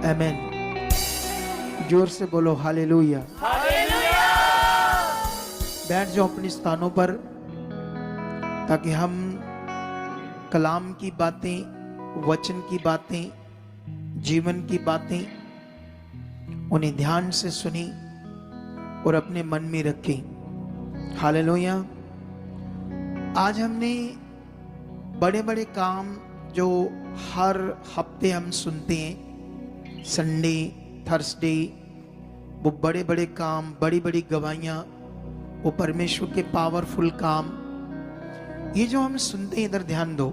आमेन। जोर से बोलो हालेलुया। बैठ जाओ अपने स्थानों पर ताकि हम कलाम की बातें, वचन की बातें, जीवन की बातें उन्हें ध्यान से सुनी और अपने मन में रखें। हालेलुया। आज हमने बड़े बड़े काम जो हर हफ्ते हम सुनते हैं, संडे, थर्सडे, वो बड़े बड़े काम, बड़ी बड़ी गवाहियाँ, वो परमेश्वर के पावरफुल काम, ये जो हम सुनते हैं, इधर ध्यान दो।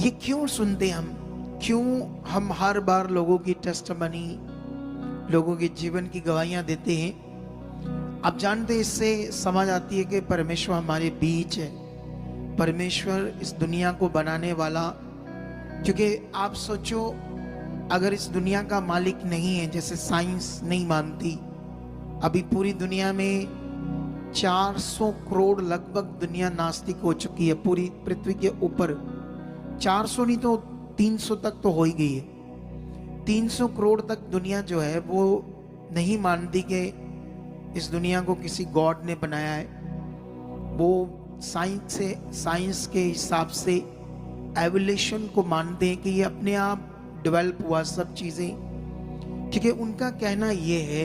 ये क्यों सुनते हैं हम? क्यों हम हर बार लोगों की टेस्टमनी, लोगों के जीवन की गवाहियां देते हैं? आप जानते हैं, इससे समझ आती है कि परमेश्वर हमारे बीच है, परमेश्वर इस दुनिया को बनाने वाला। क्योंकि आप सोचो, अगर इस दुनिया का मालिक नहीं है, जैसे साइंस नहीं मानती, अभी पूरी दुनिया में 400 करोड़ लगभग दुनिया नास्तिक हो चुकी है। पूरी पृथ्वी के ऊपर 400 नहीं तो 300 तक तो हो ही गई है। 300 करोड़ तक दुनिया जो है वो नहीं मानती कि इस दुनिया को किसी गॉड ने बनाया है। वो साइंस के हिसाब से एवोल्यूशन को मानते हैं कि ये अपने आप डेवलप हुआ सब चीज़ें। क्योंकि उनका कहना ये है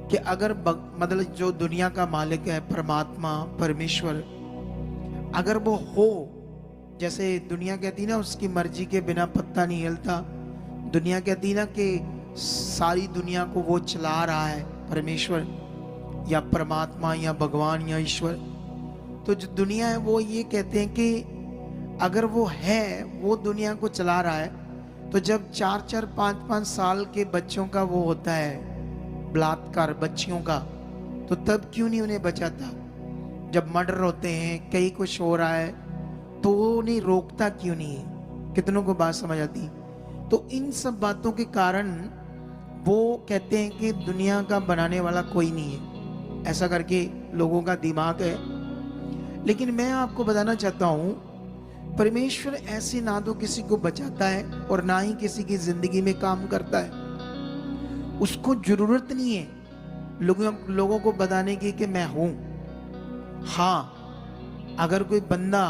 कि अगर मतलब जो दुनिया का मालिक है, परमात्मा, परमेश्वर, अगर वो हो, जैसे दुनिया कहती ना उसकी मर्जी के बिना पत्ता नहीं हिलता, दुनिया कहती ना कि सारी दुनिया को वो चला रहा है, परमेश्वर या परमात्मा या भगवान या ईश्वर, तो जो दुनिया है वो ये कहते हैं कि अगर वो है, वो दुनिया को चला रहा है, तो जब 4-4, 5-5 साल के बच्चों का वो होता है बलात्कार, बच्चियों का, तो तब क्यों नहीं उन्हें बचाता? जब मर्डर होते हैं, कई कुछ हो रहा है, तो वो उन्हें रोकता क्यों नहीं है? कितनों को बात समझ आती? तो इन सब बातों के कारण वो कहते हैं कि दुनिया का बनाने वाला कोई नहीं है, ऐसा करके लोगों का दिमाग है। लेकिन मैं आपको बताना चाहता हूं, परमेश्वर ऐसे ना तो किसी को बचाता है और ना ही किसी की जिंदगी में काम करता है। उसको जरूरत नहीं है लोगों को बताने की कि मैं हूं। हाँ, अगर कोई बंदा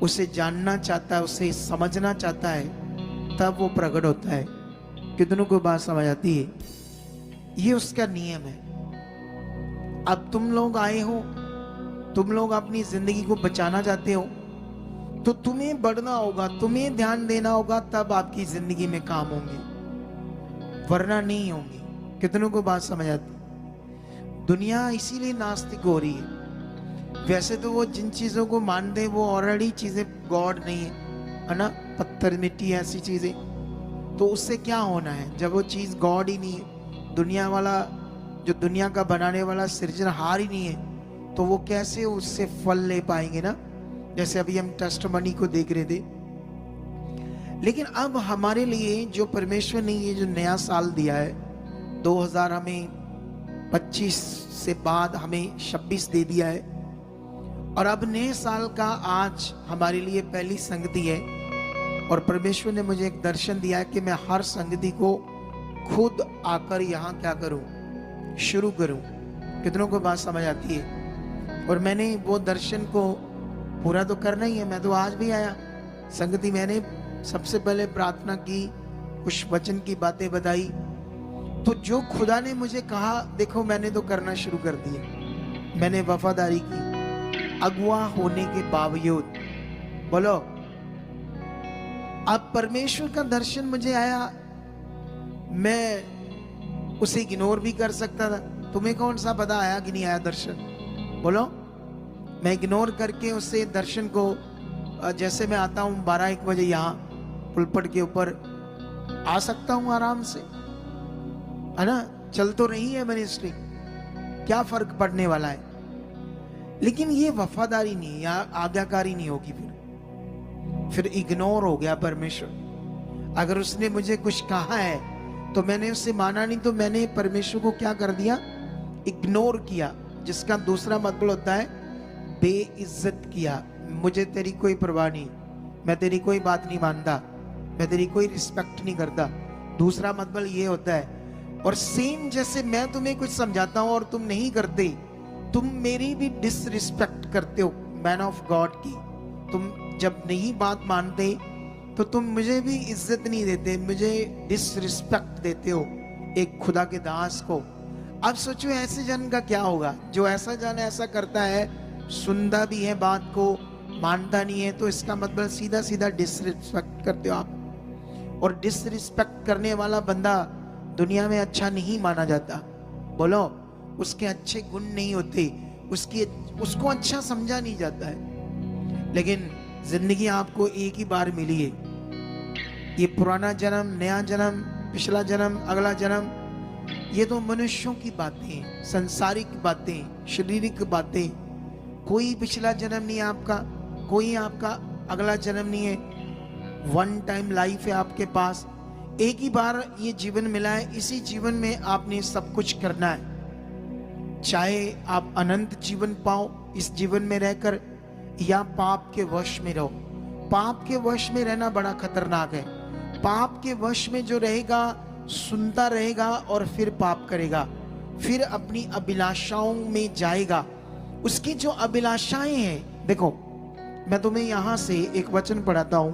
उसे जानना चाहता है, उसे समझना चाहता है, तब वो प्रकट होता है। कितनों को बात समझ आती है? ये उसका नियम है। अब तुम लोग आए हो, तुम लोग अपनी जिंदगी को बचाना चाहते हो, तो तुम्हें बढ़ना होगा, तुम्हें ध्यान देना होगा, तब आपकी जिंदगी में काम होंगे, वरना नहीं होंगे। कितनों को बात समझ आती? दुनिया इसीलिए नास्तिक हो रही है। वैसे तो वो जिन चीजों को मानते हैं वो ऑलरेडी चीजें गॉड नहीं है ना, पत्थर, मिट्टी, ऐसी चीजें, तो उससे क्या होना है जब वो चीज गॉड ही नहीं है? दुनिया वाला, जो दुनिया का बनाने वाला सृजनहार ही नहीं है, तो वो कैसे उससे फल ले पाएंगे ना? जैसे अभी हम टेस्टमनी को देख रहे थे। लेकिन अब हमारे लिए जो परमेश्वर ने ये जो नया साल दिया है, 2000 हमें 25 से बाद हमें 26 दे दिया है, और अब नए साल का आज हमारे लिए पहली संगति है। और परमेश्वर ने मुझे एक दर्शन दिया है कि मैं हर संगति को खुद आकर यहाँ क्या करूं, शुरू करूं। कितनों को बात समझ आती है? और मैंने वो दर्शन को पूरा तो करना ही है। मैं तो आज भी आया संगति, मैंने सबसे पहले प्रार्थना की, कुछ वचन की बातें बताई, तो जो खुदा ने मुझे कहा, देखो मैंने तो करना शुरू कर दिया। मैंने वफादारी की, अगुआ होने के बावजूद। बोलो, अब परमेश्वर का दर्शन मुझे आया, मैं उसे इग्नोर भी कर सकता था। तुम्हें कौन सा पता आया कि नहीं आया दर्शन? बोलो, मैं इग्नोर करके उससे दर्शन को, जैसे मैं आता हूं 12-1 बजे यहाँ पुलपट के ऊपर, आ सकता हूं आराम से, है ना? चल तो रही है मिनिस्ट्री, क्या फर्क पड़ने वाला है? लेकिन ये वफादारी नहीं या आज्ञाकारी नहीं होगी, फिर इग्नोर हो गया परमेश्वर। अगर उसने मुझे कुछ कहा है तो मैंने उससे माना नहीं, तो मैंने परमेश्वर को क्या कर दिया? इग्नोर किया, जिसका दूसरा मतलब होता है बेइज्जत किया। मुझे तेरी कोई परवाह नहीं, मैं तेरी कोई बात नहीं मानता, मैं तेरी कोई रिस्पेक्ट नहीं करता। दूसरा मतलब ये होता है, और सेम जैसे मैं तुम्हें कुछ समझाता हूं और तुम नहीं करते, तुम मेरी भी डिसरिस्पेक्ट करते हो मैन ऑफ गॉड की। तुम जब नहीं बात मानते तो तुम मुझे भी इज्जत नहीं देते, मुझे डिसरिस्पेक्ट देते हो एक खुदा के दास को। अब सोचो ऐसे जन का क्या होगा। जो ऐसा जन ऐसा करता है, सुनता भी है बात को, मानता नहीं है, तो इसका मतलब सीधा सीधा डिसरिस्पेक्ट करते हो आप। और डिसरिस्पेक्ट करने वाला बंदा दुनिया में अच्छा नहीं माना जाता। बोलो, उसके अच्छे गुण नहीं होते, उसको अच्छा समझा नहीं जाता है। लेकिन जिंदगी आपको एक ही बार मिली है। ये पुराना जन्म, नया जन्म, पिछला जन्म, अगला जन्म, ये तो मनुष्यों की बातें, संसारिक बातें, शारीरिक बातें। कोई पिछला जन्म नहीं है आपका, कोई आपका अगला जन्म नहीं है। वन टाइम लाइफ है आपके पास, एक ही बार ये जीवन मिला है। इसी जीवन में आपने सब कुछ करना है। चाहे आप अनंत जीवन पाओ इस जीवन में रहकर, या पाप के वश में रहो। पाप के वश में रहना बड़ा खतरनाक है। पाप के वश में जो रहेगा, सुनता रहेगा और फिर पाप करेगा, फिर अपनी अभिलाषाओं में जाएगा। उसकी जो अभिलाषाएं हैं, देखो मैं तुम्हें यहां से एक वचन पढ़ाता हूं,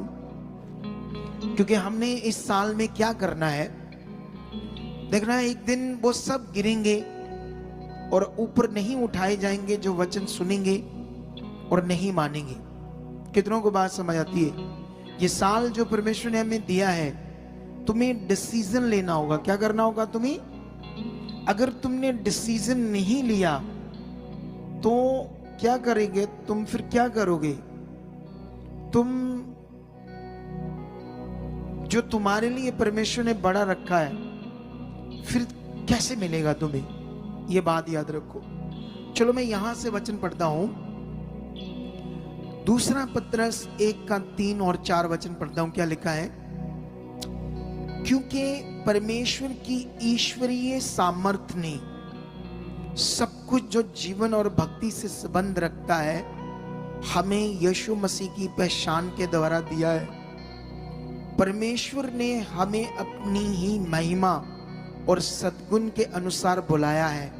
क्योंकि हमने इस साल में क्या करना है देखना है। एक दिन वो सब गिरेंगे और ऊपर नहीं उठाए जाएंगे जो वचन सुनेंगे और नहीं मानेंगे। कितनों को बात समझ आती है? ये साल जो परमेश्वर ने हमें दिया है, तुम्हें डिसीजन लेना होगा। क्या करना होगा तुम्हें? अगर तुमने डिसीजन नहीं लिया तो क्या करेंगे तुम? फिर क्या करोगे तुम? जो तुम्हारे लिए परमेश्वर ने बड़ा रखा है, फिर कैसे मिलेगा तुम्हें? ये बात याद रखो। चलो मैं यहां से वचन पढ़ता हूं, दूसरा पत्रस 1:3 और 4 वचन पढ़ता हूं। क्या लिखा है? क्योंकि परमेश्वर की ईश्वरीय सामर्थ्य ने सब कुछ जो जीवन और भक्ति से संबंध रखता है, हमें यीशु मसीह की पहचान के द्वारा दिया है। परमेश्वर ने हमें अपनी ही महिमा और सद्गुण के अनुसार बुलाया है,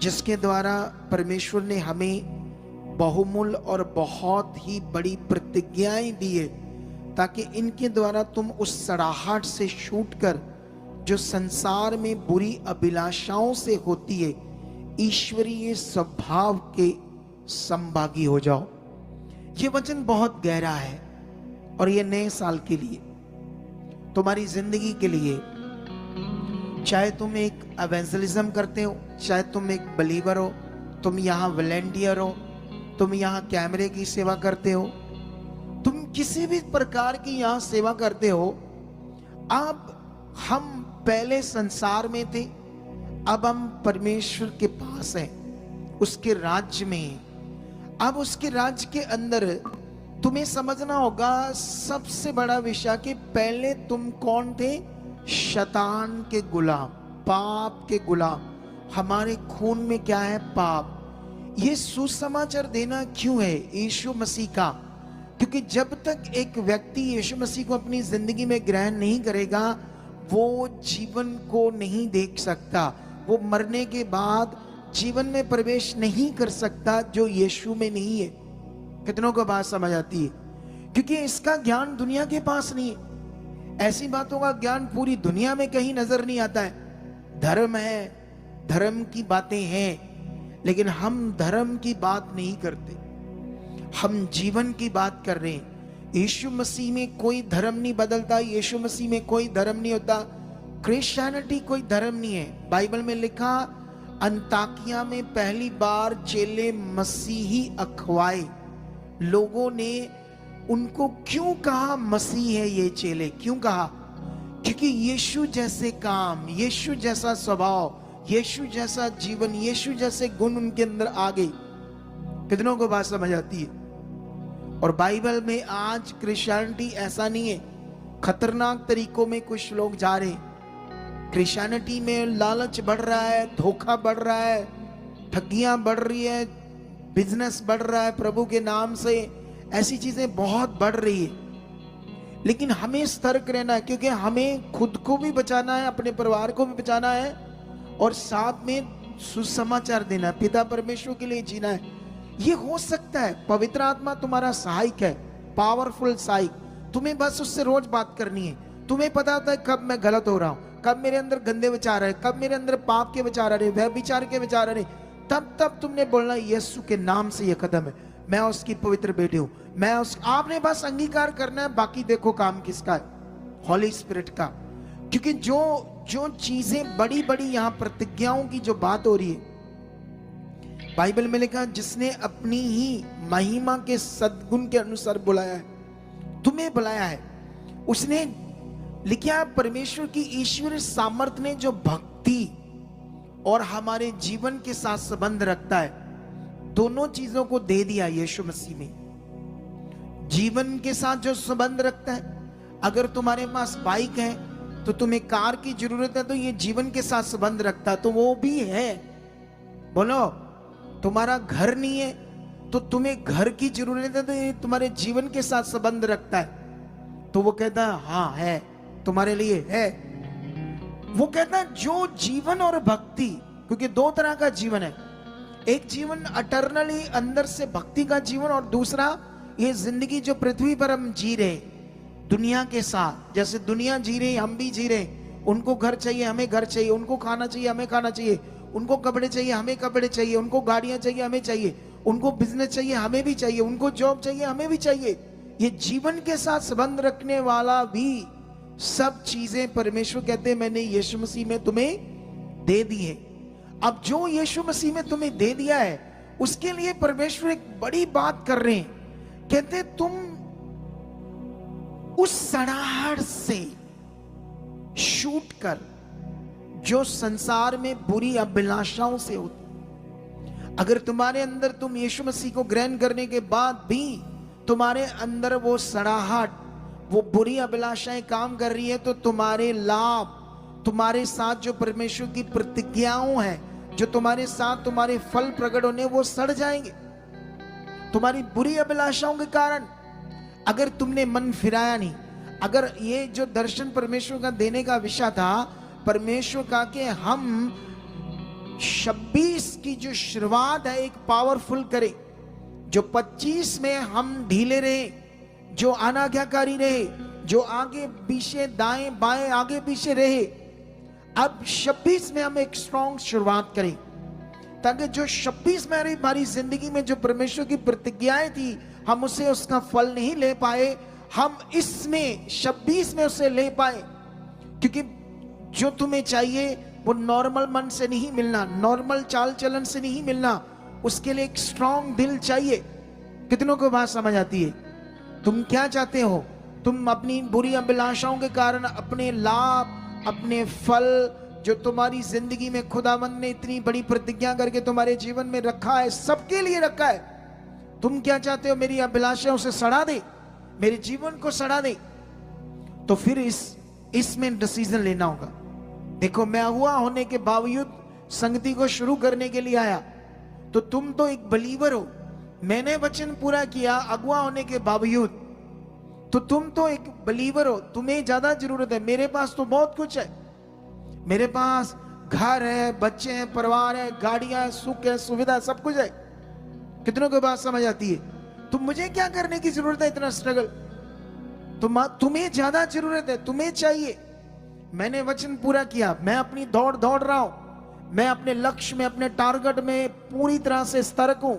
जिसके द्वारा परमेश्वर ने हमें बहुमूल्य और बहुत ही बड़ी प्रतिज्ञाएं दी है, ताकि इनके द्वारा तुम उस सड़ाहट से छूटकर जो संसार में बुरी अभिलाषाओं से होती है, ईश्वरीय स्वभाव के संभागी हो जाओ। ये वचन बहुत गहरा है और ये नए साल के लिए, तुम्हारी जिंदगी के लिए, चाहे तुम एक एवेंजलिज्म करते हो, चाहे तुम एक बिलीवर हो, तुम यहाँ वॉलंटियर हो, तुम यहाँ कैमरे की सेवा करते हो, तुम किसी भी प्रकार की यहाँ सेवा करते हो। अब हम पहले संसार में थे, अब हम परमेश्वर के पास हैं, उसके राज्य में। अब उसके राज्य के अंदर तुम्हें समझना होगा सबसे बड़ा विषय कि पहले तुम कौन थे? शैतान के गुलाम, पाप के गुलाम। हमारे खून में क्या है? पाप। ये सुसमाचार देना क्यों है? यीशु मसीह का। क्योंकि जब तक एक व्यक्ति यीशु मसीह को अपनी जिंदगी में ग्रहण नहीं करेगा, वो जीवन को नहीं देख सकता। वो मरने के बाद जीवन में प्रवेश नहीं कर सकता जो यीशु में नहीं है। कितनों को बात समझ आती है? क्योंकि इसका ज्ञान दुनिया के पास नहीं है। ऐसी बातों का ज्ञान पूरी दुनिया में कहीं नजर नहीं आता है। धर्म है, धर्म की बातें हैं, लेकिन हम धर्म की बात नहीं करते, हम जीवन की बात कर रहे हैं। यीशु मसीह में कोई धर्म नहीं बदलता, यीशु मसीह में कोई धर्म नहीं होता। क्रिश्चियनिटी कोई धर्म नहीं है। बाइबल में लिखा, अंताकिया में पहली बार चेले मसीही अखवाए। लोगों ने उनको क्यों कहा मसीह है ये चेले? क्यों कहा? क्योंकि यीशु जैसे काम, यीशु जैसा स्वभाव, यीशु जैसा जीवन, यीशु जैसे गुण उनके अंदर आ गए। कितनों को बात समझ आती है? और बाइबल में आज क्रिश्चियनिटी ऐसा नहीं है। खतरनाक तरीकों में कुछ लोग जा रहे हैं। क्रिश्चियनिटी में लालच बढ़ रहा है, धोखा बढ़ रहा है, ठगियां बढ़ रही है, बिजनेस बढ़ रहा है प्रभु के नाम से। ऐसी चीजें बहुत बढ़ रही है। लेकिन हमें सतर्क रहना है, क्योंकि हमें खुद को भी बचाना है, अपने परिवार को भी बचाना है, और साथ में सुसमाचार देना है, पिता परमेश्वर के लिए जीना है। ये हो सकता है पवित्र आत्मा तुम्हारा सहायक है, पावरफुल सहायक। तुम्हें बस उससे रोज बात करनी है। तुम्हें पता होता है कब मैं गलत हो रहा हूं, कब मेरे अंदर गंदे विचार है, कब मेरे अंदर पाप के विचार आ रहे, व्यभिचार के विचार आ रहे। तब तुमने बोलना यीशु के नाम से ये कदम है, मैं उसकी पवित्र बेटी हूं, मैं उस आपने बस अंगीकार करना है। बाकी देखो काम किसका है, हॉली स्पिरिट का। क्योंकि जो चीजें बड़ी बड़ी यहां प्रतिज्ञाओं की जो बात हो रही है, बाइबल में लिखा जिसने अपनी ही महिमा के सद्गुण के अनुसार बुलाया है, तुम्हें बुलाया है। उसने लिखा परमेश्वर की ईश्वरीय सामर्थ्य ने जो भक्ति और हमारे जीवन के साथ संबंध रखता है, दोनों चीजों को दे दिया यीशु मसीह में। जीवन के साथ जो संबंध रखता है, अगर तुम्हारे पास बाइक है तो तुम्हें कार की जरूरत है, तो ये जीवन के साथ संबंध रखता है, तो वो भी है। बोलो, तुम्हारा घर नहीं है तो तुम्हें घर की जरूरत है, तो ये तुम्हारे जीवन के साथ संबंध रखता है। तो वो कहता है हाँ है, तुम्हारे लिए है। वो कहता है जो जीवन और भक्ति, क्योंकि दो तरह का जीवन है, एक जीवन अटर्नली अंदर से भक्ति का जीवन, और दूसरा ये जिंदगी जो पृथ्वी पर हम जी रहे दुनिया के साथ, जैसे दुनिया जी रही हम भी जी रहे। उनको घर चाहिए, हमें घर चाहिए, उनको खाना चाहिए, हमें खाना चाहिए, उनको कपड़े चाहिए, हमें कपड़े चाहिए, उनको गाड़ियां चाहिए, हमें चाहिए, उनको बिजनेस चाहिए, हमें भी चाहिए, उनको जॉब चाहिए, हमें भी चाहिए। ये जीवन के साथ संबंध रखने वाला भी सब चीजें परमेश्वर कहते हैं मैंने यीशु मसीह में तुम्हें दे दी है। अब जो यीशु मसीह में तुम्हें दे दिया है, उसके लिए परमेश्वर एक बड़ी बात कर रहे हैं। कहते तुम उस सड़ाहट से छूट कर जो संसार में बुरी अभिलाषाओं से होती, अगर तुम्हारे अंदर तुम यीशु मसीह को ग्रहण करने के बाद भी तुम्हारे अंदर वो सड़ाहट, वो बुरी अभिलाषाएं काम कर रही है, तो तुम्हारे लाभ, तुम्हारे साथ जो परमेश्वर की प्रतिज्ञाओं हैं, जो तुम्हारे साथ तुम्हारे फल प्रकट होने, वो सड़ जाएंगे तुम्हारी बुरी अभिलाषाओं के कारण। अगर तुमने मन फिराया नहीं, अगर ये जो दर्शन परमेश्वर का देने का विषय था, परमेश्वर का कि हम 26 की जो शुरुआत है एक पावरफुल करे, जो 25 में हम ढीले रहे, जो अनाज्ञाकारी रहे, जो आगे पीछे दाएं बाएं आगे पीछे रहे, अब 26 में हम एक स्ट्रॉन्ग शुरुआत करें, ताकि जो 26 में हमारी जिंदगी में जो परमेश्वर की प्रतिज्ञाएं थी, हम उसे उसका फल नहीं ले पाए, हम इसमें 26 में उसे ले पाए। क्योंकि जो तुम्हें चाहिए वो नॉर्मल मन से नहीं मिलना, नॉर्मल चाल चलन से नहीं मिलना, उसके लिए एक स्ट्रॉन्ग दिल चाहिए। कितनों को बात समझ आती है? तुम क्या चाहते हो? तुम अपनी बुरी अभिलाषाओं के कारण अपने लाभ, अपने फल जो तुम्हारी जिंदगी में खुदावंद ने इतनी बड़ी प्रतिज्ञा करके तुम्हारे जीवन में रखा है, सबके लिए रखा है, तुम क्या चाहते हो? मेरी अभिलाषाओं से सड़ा दे, मेरे जीवन को सड़ा दे। तो फिर इसमें डिसीजन लेना होगा। देखो, मैं अगुआ होने के बावजूद संगति को शुरू करने के लिए आया, तो तुम तो एक बलीवर हो, मैंने वचन पूरा किया अगुआ होने के बावजूद, तो तुम तो एक बलीवर हो, तुम्हें ज्यादा जरूरत है। मेरे पास तो बहुत कुछ है, मेरे पास घर है, बच्चे हैं, परिवार है, गाड़ियां, सुख है, सुविधा, सब कुछ है। कितनों को बात समझ आती है? तो मुझे क्या करने की जरूरत है इतना स्ट्रगल? तुम्हें ज्यादा जरूरत है, तुम्हें चाहिए। मैंने वचन पूरा किया, मैं अपनी दौड़ रहा हूं, मैं अपने लक्ष्य में, अपने टारगेट में पूरी तरह से स्तर्क हूं,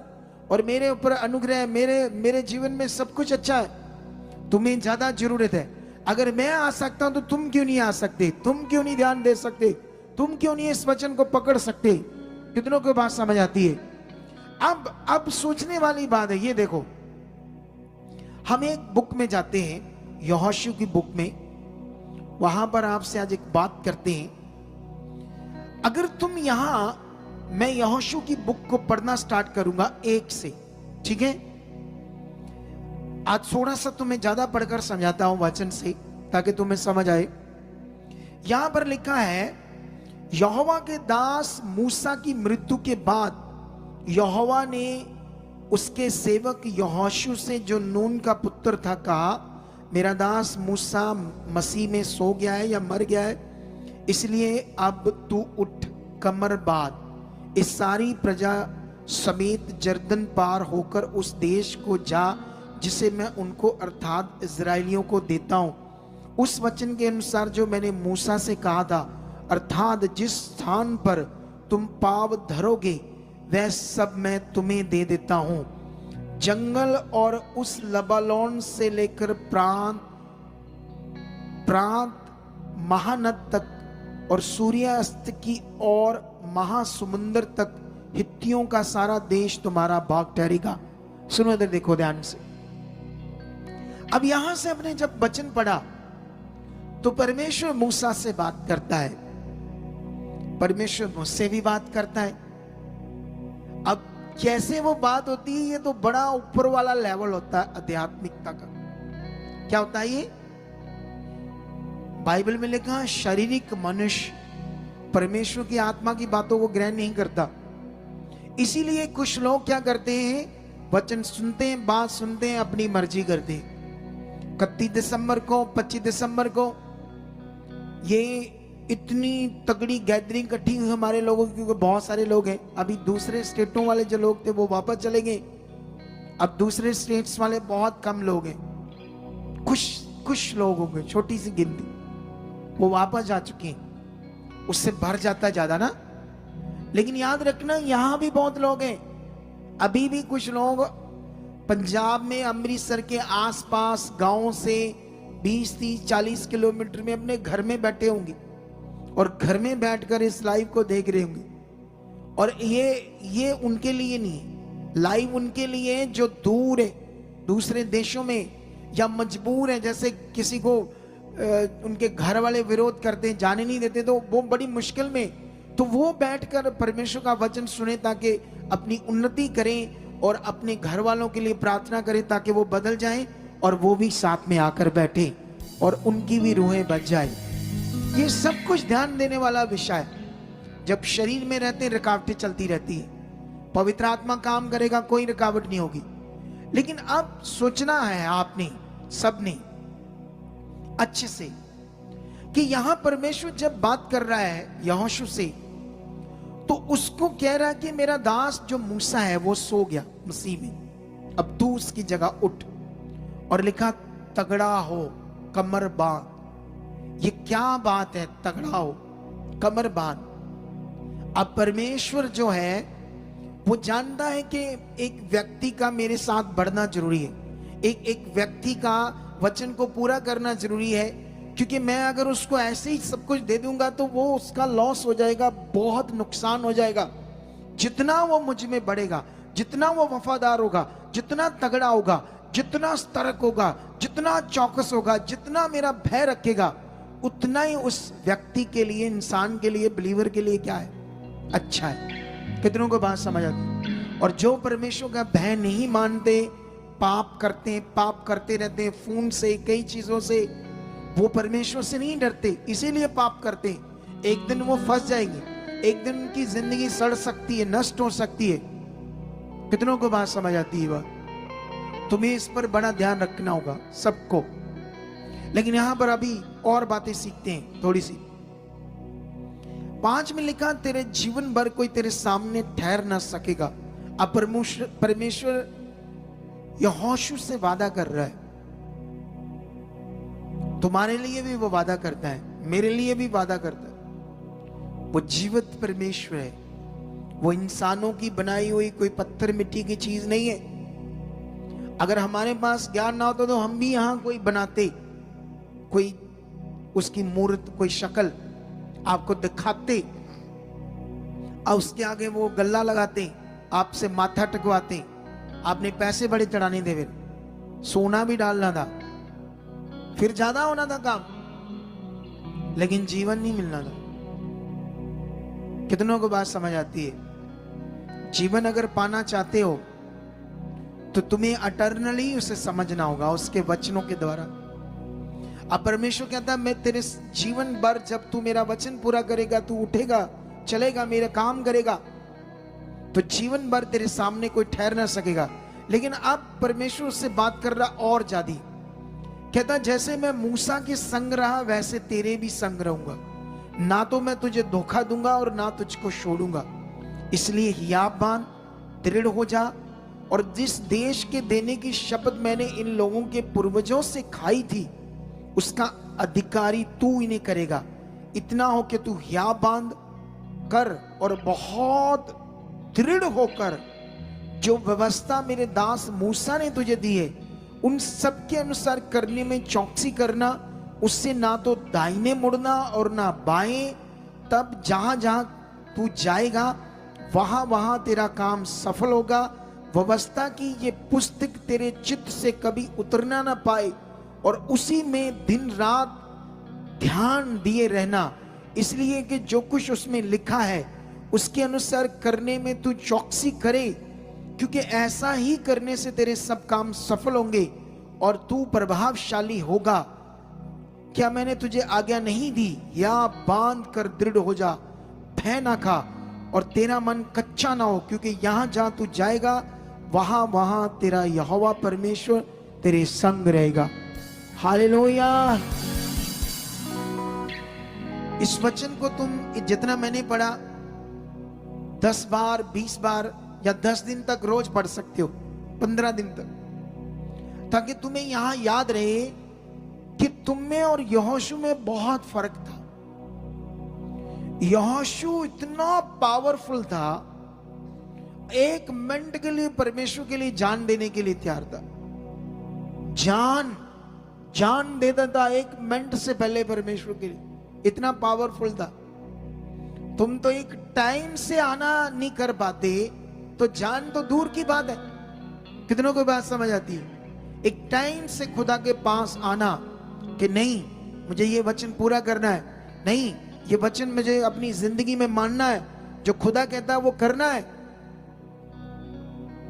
और मेरे ऊपर अनुग्रह, मेरे जीवन में सब कुछ अच्छा है। तुम्हें ज्यादा जरूरत है। अगर मैं आ सकता हूं तो तुम क्यों नहीं आ सकते? तुम क्यों नहीं ध्यान दे सकते? तुम क्यों नहीं इस वचन को पकड़ सकते? कितनों को बात समझ आती है? अब सोचने वाली बात है, ये देखो, हम एक बुक में जाते हैं, यहोशू की बुक में, वहां पर आपसे आज एक बात करते हैं। अगर तुम यहां, मैं यहोशू की बुक को पढ़ना स्टार्ट करूंगा 1 से, ठीक है? आज थोड़ा सा तुम्हें ज्यादा पढ़कर समझाता हूं वचन से, ताकि तुम्हें समझ आए। यहां पर लिखा है, यहोवा के दास मूसा की मृत्यु के बाद यहोवा ने उसके सेवक यहोशू से, जो नून का पुत्र था, कहा, मेरा दास मूसा मसीह में सो गया है या मर गया है, इसलिए अब तू उठ, कमर बांध, इस सारी प्रजा समेत जर्दन पार होकर उस देश को जा जिसे मैं उनको अर्थात इजराइलियों को देता हूं, उस वचन के अनुसार जो मैंने मूसा से कहा था, अर्थात जिस स्थान पर तुम पाँव धरोगे वह सब मैं तुम्हें दे देता हूं। जंगल और उस लबानोन से लेकर प्रांत महानद तक और सूर्यास्त की और महासमुंदर तक हित्तियों का सारा देश तुम्हारा भाग ठहरेगा। सुनो इधर देखो ध्यान से। अब यहां से अपने जब वचन पढ़ा तो परमेश्वर मूसा से बात करता है, परमेश्वर मुझसे भी बात करता है। अब कैसे वो बात होती है, ये तो बड़ा ऊपर वाला लेवल होता है आध्यात्मिकता का। क्या होता है ये? बाइबल में लिखा शारीरिक मनुष्य परमेश्वर की आत्मा की बातों को ग्रहण नहीं करता। इसीलिए कुछ लोग क्या करते हैं, वचन सुनते हैं, बात सुनते हैं, अपनी मर्जी करते हैं। 31 दिसंबर को 25 दिसंबर को ये इतनी तगड़ी गैदरिंग इकट्ठी हुई हमारे लोगों की, क्योंकि बहुत सारे लोग हैं। अभी दूसरे स्टेटों वाले जो लोग थे वो वापस चले गए, अब दूसरे स्टेट्स वाले बहुत कम लोग हैं, कुछ लोग होंगे, छोटी सी गिनती, वो वापस जा चुके हैं। उससे भर जाता है ज्यादा ना। लेकिन याद रखना यहां भी बहुत लोग हैं। अभी भी कुछ लोग पंजाब में अमृतसर के आसपास गांव से 20, 30, 40 किलोमीटर में अपने घर में बैठे होंगे और घर में बैठकर इस लाइव को देख रहे होंगे। और ये उनके लिए नहीं है, लाइव उनके लिए है जो दूर है, दूसरे देशों में, या मजबूर है, जैसे किसी को उनके घर वाले विरोध करते हैं, जाने नहीं देते, तो वो बड़ी मुश्किल में, तो वो बैठकर परमेश्वर का वचन सुने ताकि अपनी उन्नति करें और अपने घर वालों के लिए प्रार्थना करें ताकि वो बदल जाएं और वो भी साथ में आकर बैठे और उनकी भी रूहें बच जाए। ये सब कुछ ध्यान देने वाला विषय है। जब शरीर में रहते रुकावटें चलती रहती है, पवित्र आत्मा काम करेगा, कोई रुकावट नहीं होगी। लेकिन अब सोचना है आपने सबने अच्छे से कि यहां परमेश्वर जब बात कर रहा है यहोशू से, तो उसको कह रहा है कि मेरा दास जो मूसा है वो सो गया मसीह में, अब तू उसकी जगह उठ, और लिखा तगड़ा हो, कमर बांध। ये क्या बात है, तगड़ा हो, कमर बांध। अब परमेश्वर जो है वो जानता है कि एक व्यक्ति का मेरे साथ बढ़ना जरूरी है, एक व्यक्ति का वचन को पूरा करना जरूरी है, क्योंकि मैं अगर उसको ऐसे ही सब कुछ दे दूंगा तो वो उसका लॉस हो जाएगा, बहुत नुकसान हो जाएगा। जितना वो मुझ में बढ़ेगा, जितना वो वफादार होगा, जितना तगड़ा होगा, जितना सतर्क होगा, जितना चौकस होगा, जितना मेरा भय रखेगा, उतना ही उस व्यक्ति के लिए, इंसान के लिए, बिलीवर के लिए क्या है, अच्छा है। कितनों को बात समझ आती? और जो परमेश्वर का भय नहीं मानते, पाप करते हैं, पाप करते रहते हैं, फोन से, कई चीजों से, वो परमेश्वर से नहीं डरते, इसीलिए पाप करते हैं। एक दिन वो फंस जाएंगे, एक दिन उनकी जिंदगी सड़ सकती है, नष्ट हो सकती है। कितनों को बात समझ आती है? बात तुम्हें इस पर बड़ा ध्यान रखना होगा सबको। लेकिन यहां पर अभी और बातें सीखते हैं थोड़ी सी। 5 में लिखा तेरे जीवन भर कोई तेरे सामने ठहर ना सकेगा। अब परमेश्वर यहोशू से वादा कर रहा है, तुम्हारे लिए भी वो वादा करता है, मेरे लिए भी वादा करता है। वो जीवित परमेश्वर है, वो इंसानों की बनाई हुई कोई पत्थर मिट्टी की चीज नहीं है। अगर हमारे पास ज्ञान ना होता तो हम भी यहां कोई बनाते, कोई उसकी मूर्त, कोई शक्ल आपको दिखाते, और उसके आगे वो गल्ला लगाते, आपसे माथा टकवाते, आपने पैसे बड़े चढ़ाने थे, फिर सोना भी डालना था, फिर ज्यादा होना था काम, लेकिन जीवन नहीं मिलना था। कितनों को बात समझ आती है? जीवन अगर पाना चाहते हो तो तुम्हें अटर्नली उसे समझना होगा, उसके वचनों के द्वारा। अब परमेश्वर कहता है मैं तेरे जीवन भर, जब तू मेरा वचन पूरा करेगा, तू उठेगा, चलेगा, मेरा काम करेगा, तो जीवन भर तेरे सामने कोई ठहर ना सकेगा। लेकिन अब परमेश्वर उससे बात कर रहा और ज्यादा कहता जैसे मैं मूसा के संग रहा वैसे तेरे भी संग रहूंगा, ना तो मैं तुझे धोखा दूंगा और ना तुझको छोड़ूंगा। इसलिए हियाव बांध, दृढ़ हो जा, और जिस देश के देने की शपथ मैंने इन लोगों के पूर्वजों से खाई थी उसका अधिकारी तू इन्हें करेगा। इतना हो कि तू हियाव बांध कर और बहुत दृढ़ होकर जो व्यवस्था मेरे दास मूसा ने तुझे दी है उन सब के अनुसार करने में चौकसी करना, उससे ना तो दाहिने मुड़ना और ना बाएं। तब जहां जहां तू जाएगा वहां वहां तेरा काम सफल होगा। व्यवस्था की ये पुस्तक तेरे चित्त से कभी उतरना ना पाए और उसी में दिन रात ध्यान दिए रहना, इसलिए कि जो कुछ उसमें लिखा है उसके अनुसार करने में तू चौकसी करे, क्योंकि ऐसा ही करने से तेरे सब काम सफल होंगे और तू प्रभावशाली होगा। क्या मैंने तुझे आज्ञा नहीं दी? या बांध कर दृढ़ हो जा, भय ना खा और तेरा मन कच्चा ना हो, क्योंकि यहां जहां तू जाएगा वहां वहां तेरा यहोवा परमेश्वर तेरे संग रहेगा। हालेलुया। इस वचन को तुम जितना मैंने पढ़ा 10 बार 20 बार या 10 दिन तक रोज पढ़ सकते हो, 15 दिन तक, ताकि तुम्हें यहां याद रहे कि तुम में और यहोशू में बहुत फर्क था। यहोशू इतना पावरफुल था, 1 मिनट के लिए परमेश्वर के लिए जान देने के लिए तैयार था। जान देता था 1 मिनट से पहले परमेश्वर के लिए, इतना पावरफुल था। तुम तो एक टाइम से आना नहीं कर पाते तो जान तो दूर की बात है। कितनों को बात समझ आती है? एक टाइम से खुदा के पास आना कि नहीं मुझे ये वचन पूरा करना है, नहीं ये वचन मुझे अपनी जिंदगी में मानना है, जो खुदा कहता है वो करना है।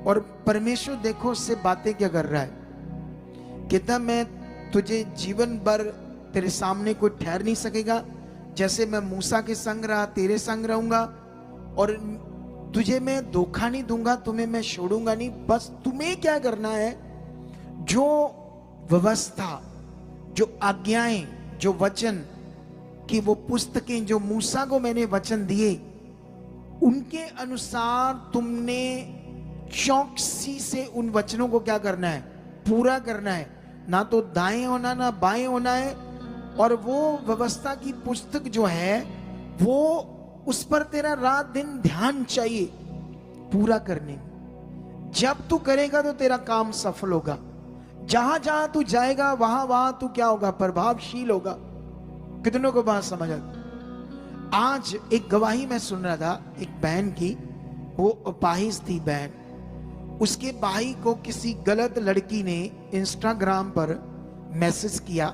और परमेश्वर देखो उससे बातें क्या कर रहा है, कहता मैं तुझे जीवन भर तेरे सामने कोई ठहर नहीं सकेगा, जैसे मैं मूसा के संग रहा तेरे संग रहूंगा, और तुझे मैं धोखा नहीं दूंगा, तुम्हें मैं छोड़ूंगा नहीं। बस तुम्हें क्या करना है, जो व्यवस्था, जो आज्ञाएं, जो वचन की वो पुस्तकें जो मूसा को मैंने वचन दिए उनके अनुसार तुमने चौकसी से उन वचनों को क्या करना है, पूरा करना है। ना तो दाएं होना ना बाएं होना है। और वो व्यवस्था की पुस्तक जो है वो उस पर तेरा रात दिन ध्यान चाहिए पूरा करने में। जब तू करेगा तो तेरा काम सफल होगा। जहां जहां तू जाएगा वहां वहां तू क्या होगा, प्रभावशील होगा। कितनों को बात समझ आती? आज एक गवाही मैं सुन रहा था एक बहन की, वो अपाहिज थी बहन। उसके भाई को किसी गलत लड़की ने इंस्टाग्राम पर मैसेज किया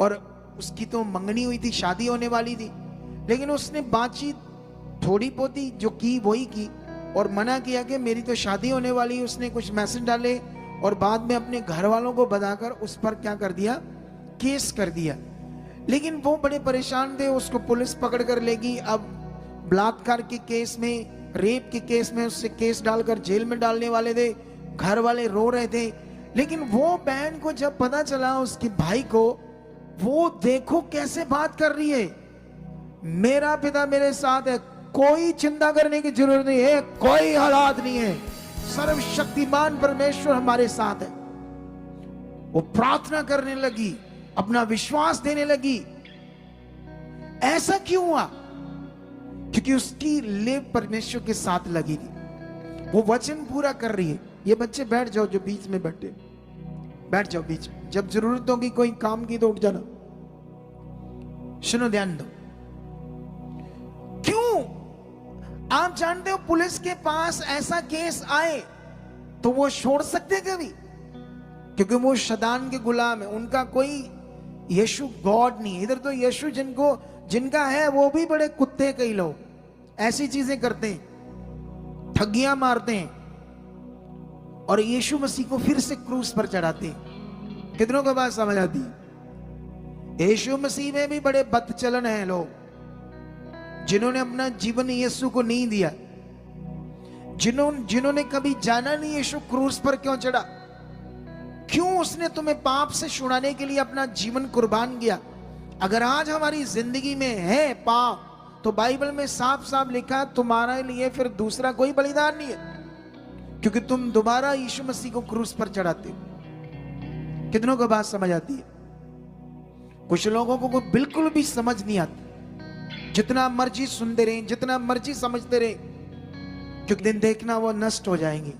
और उसकी तो मंगनी हुई थी, शादी होने वाली थी, लेकिन उसने बातचीत थोड़ी बहुत ही जो की वही की और मना किया कि मेरी तो शादी होने वाली है। उसने कुछ मैसेज डाले और बाद में अपने घर वालों को बताकर उस पर क्या कर दिया, केस कर दिया। लेकिन वो बड़े परेशान थे, उसको पुलिस पकड़ कर लेगी। अब बलात्कार के केस में, रेप के केस में उससे केस डालकर जेल में डालने वाले थे। घर वाले रो रहे थे। लेकिन वो बहन को जब पता चला उसके भाई को, वो देखो कैसे बात कर रही है, मेरा पिता मेरे साथ है, कोई चिंता करने की जरूरत नहीं है, कोई हालात नहीं है, सर्वशक्तिमान परमेश्वर हमारे साथ है। वो प्रार्थना करने लगी, अपना विश्वास देने लगी। ऐसा क्यों हुआ? क्योंकि उसकी लेब परमेश्वर के साथ लगी थी, वो वचन पूरा कर रही है। ये बच्चे बैठ जाओ, जो बीच में बैठे बैठ जाओ बीच में, जब जरूरत होगी कोई काम की तो उठ जाना। सुनो, ध्यान दो। क्यों? आप जानते हो पुलिस के पास ऐसा केस आए तो वो छोड़ सकते कभी, क्योंकि वो शैतान के गुलाम है। उनका कोई यीशु गॉड नहीं है। इधर तो यीशु जिनका है वो भी बड़े कुत्ते, कई लोग ऐसी चीजें करते हैं, ठगियां मारते हैं और यीशु मसीह को फिर से क्रूस पर चढ़ाते हैं। कितनों को बात समझ आती है? यीशु मसीह में भी बड़े बदचलन हैं लोग, जिन्होंने अपना जीवन यीशु को नहीं दिया, जिन्होंने कभी जाना नहीं यीशु क्रूस पर क्यों चढ़ा। क्यों उसने तुम्हें पाप से छुड़ाने के लिए अपना जीवन कुर्बान किया। अगर आज हमारी जिंदगी में है पाप, तो बाइबल में साफ साफ लिखा तुम्हारे लिए फिर दूसरा कोई बलिदान नहीं है, क्योंकि तुम दोबारा यीशु मसीह को क्रूस पर चढ़ाते हो। कितनों को बात समझ आती है? कुछ लोगों को बिल्कुल भी समझ नहीं आती, जितना मर्जी सुनते रहे, जितना मर्जी समझते रहे, क्योंकि दिन देखना वो नष्ट हो जाएंगे।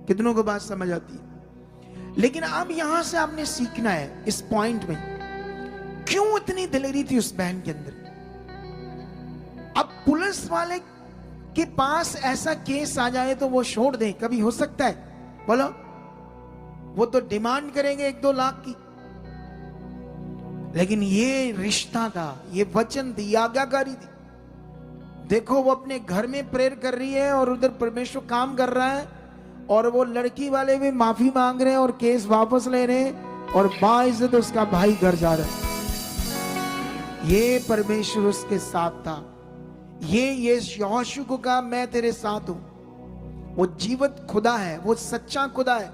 कितनों को बात समझ आती है? लेकिन अब यहां से आपने सीखना है इस पॉइंट में, क्यों इतनी दिलेरी थी उस बहन के अंदर। अब पुलिस वाले के पास ऐसा केस आ जाए तो वो छोड़ दे, कभी हो सकता है? बोलो, वो तो डिमांड करेंगे 1-2 लाख की। लेकिन ये रिश्ता था, ये वचन थी, आज्ञाकारी थी। देखो वो अपने घर में प्रेयर कर रही है और उधर परमेश्वर काम कर रहा है, और वो लड़की वाले भी माफी मांग रहे हैं और केस वापस ले रहे हैं, और बाइज्जत उसका भाई घर जा रहा है। ये परमेश्वर उसके साथ था। ये यहोशू को कहा मैं तेरे साथ हूं। वो जीवित खुदा है, वो सच्चा खुदा है।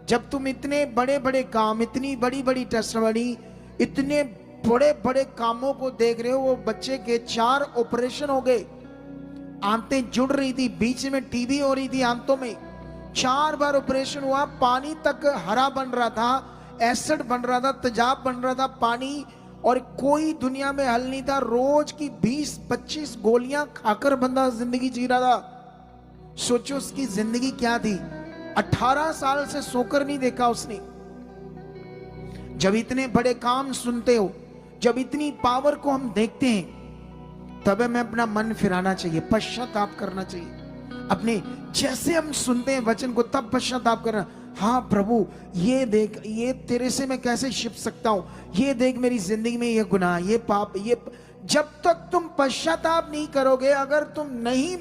जब तुम इतने बड़े बड़े काम, इतनी बड़ी बड़ी टेस्टिमनी, इतने बड़े बड़े कामों को देख रहे हो, वो बच्चे के 4 ऑपरेशन हो गए, आंतें जुड़ रही थी, बीच में टीबी हो रही थी आंतों में, 4 बार ऑपरेशन हुआ, पानी तक हरा बन रहा था, एसिड बन रहा था, तेजाब बन रहा था, पानी, और कोई दुनिया में हल नहीं था। रोज की 20-25 गोलियां खाकर बंदा जिंदगी जी रहा था। सोचो उसकी जिंदगी क्या थी। 18 साल से सोकर नहीं देखा उसने। जब इतने बड़े काम सुनते हो, जब इतनी पावर को हम देखते हैं, तब हमें अपना मन फिराना चाहिए, पश्चाताप करना चाहिए। अपने जैसे हम सुनते हैं वचन को, तब पश्चाताप करना। हाँ प्रभु, ये देख, ये तेरे से मैं कैसे छिप सकता हूं, ये देख मेरी जिंदगी में ये गुनाह, ये पाप, ये। जब तक तुम पश्चाताप नहीं करोगे, अगर तुम नहीं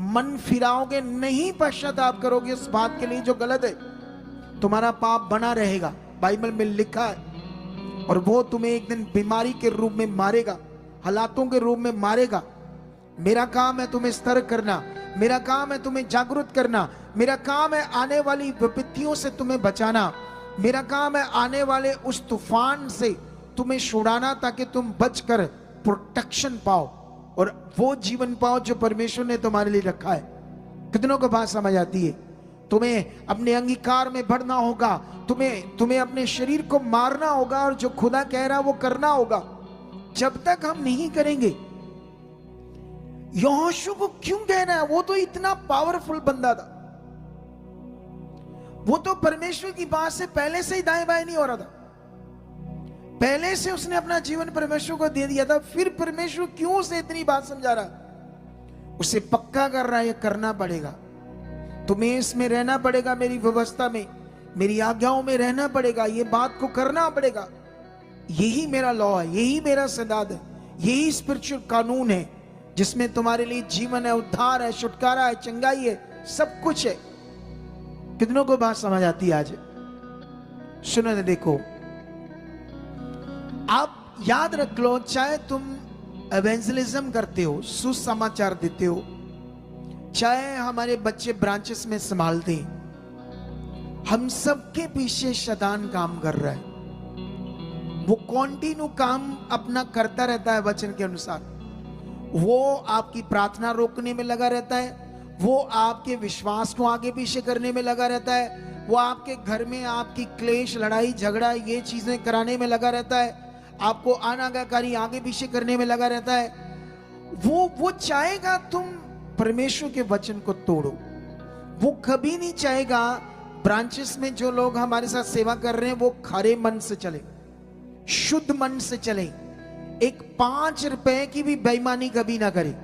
मन फिराओगे, नहीं पश्चाताप करोगे उस बात के लिए जो गलत है, तुम्हारा पाप बना रहेगा। बाइबल में लिखा है, और वो तुम्हें एक दिन बीमारी के रूप में मारेगा, हालातों के रूप में मारेगा। मेरा काम है तुम्हें सतर्क करना, मेरा काम है तुम्हें जागरूक करना, मेरा काम है आने वाली विपत्तियों से तुम्हें बचाना, मेरा काम है आने वाले उस तूफान से तुम्हें छुड़ाना, ताकि तुम बचकर प्रोटेक्शन पाओ और वो जीवन पाओ जो परमेश्वर ने तुम्हारे लिए रखा है। कितनों को बात समझ आती है? तुम्हें अपने अंगीकार में बढ़ना होगा, तुम्हें अपने शरीर को मारना होगा, और जो खुदा कह रहा है वो करना होगा। जब तक हम नहीं करेंगे, यहोशू को क्यों कहना है? वो तो इतना पावरफुल बंदा था, वो तो परमेश्वर की बात से पहले से ही दाएं बाएं नहीं हो रहा था। पहले से उसने अपना जीवन परमेश्वर को दे दिया था। फिर परमेश्वर क्यों उसे इतनी बात समझा रहा? उसे पक्का कर रहा है, ये करना पड़ेगा, तुम्हें इसमें रहना पड़ेगा, मेरी व्यवस्था में, मेरी आज्ञाओं में रहना पड़ेगा, ये बात को करना पड़ेगा। यही मेरा लॉ है, यही मेरा सिद्धांत है, यही स्पिरिचुअल कानून है, जिसमें तुम्हारे लिए जीवन है, उद्धार है, छुटकारा है, चंगाई है, सब कुछ है। कितनों को बात समझ आती है? आज सुनो, देखो, आप याद रख लो, चाहे तुम एवेंजलिज्म करते हो, सुसमाचार देते हो, चाहे हमारे बच्चे ब्रांचेस में संभालते, हम सबके पीछे शैतान काम कर रहा है। वो कॉन्टिन्यू काम अपना करता रहता है वचन के अनुसार। वो आपकी प्रार्थना रोकने में लगा रहता है, वो आपके विश्वास को आगे पीछे करने में लगा रहता है, वो आपके घर में आपकी क्लेश, लड़ाई झगड़ा, ये चीजें कराने में लगा रहता है, आपको अनाज्ञाकारी आगे पीछे करने में लगा रहता है। वो चाहेगा तुम परमेश्वर के वचन को तोड़ो। वो कभी नहीं चाहेगा ब्रांचेस में जो लोग हमारे साथ सेवा कर रहे हैं वो खरे मन से चले, शुद्ध मन से चले, एक 5 रुपए की भी बेईमानी कभी ना करे।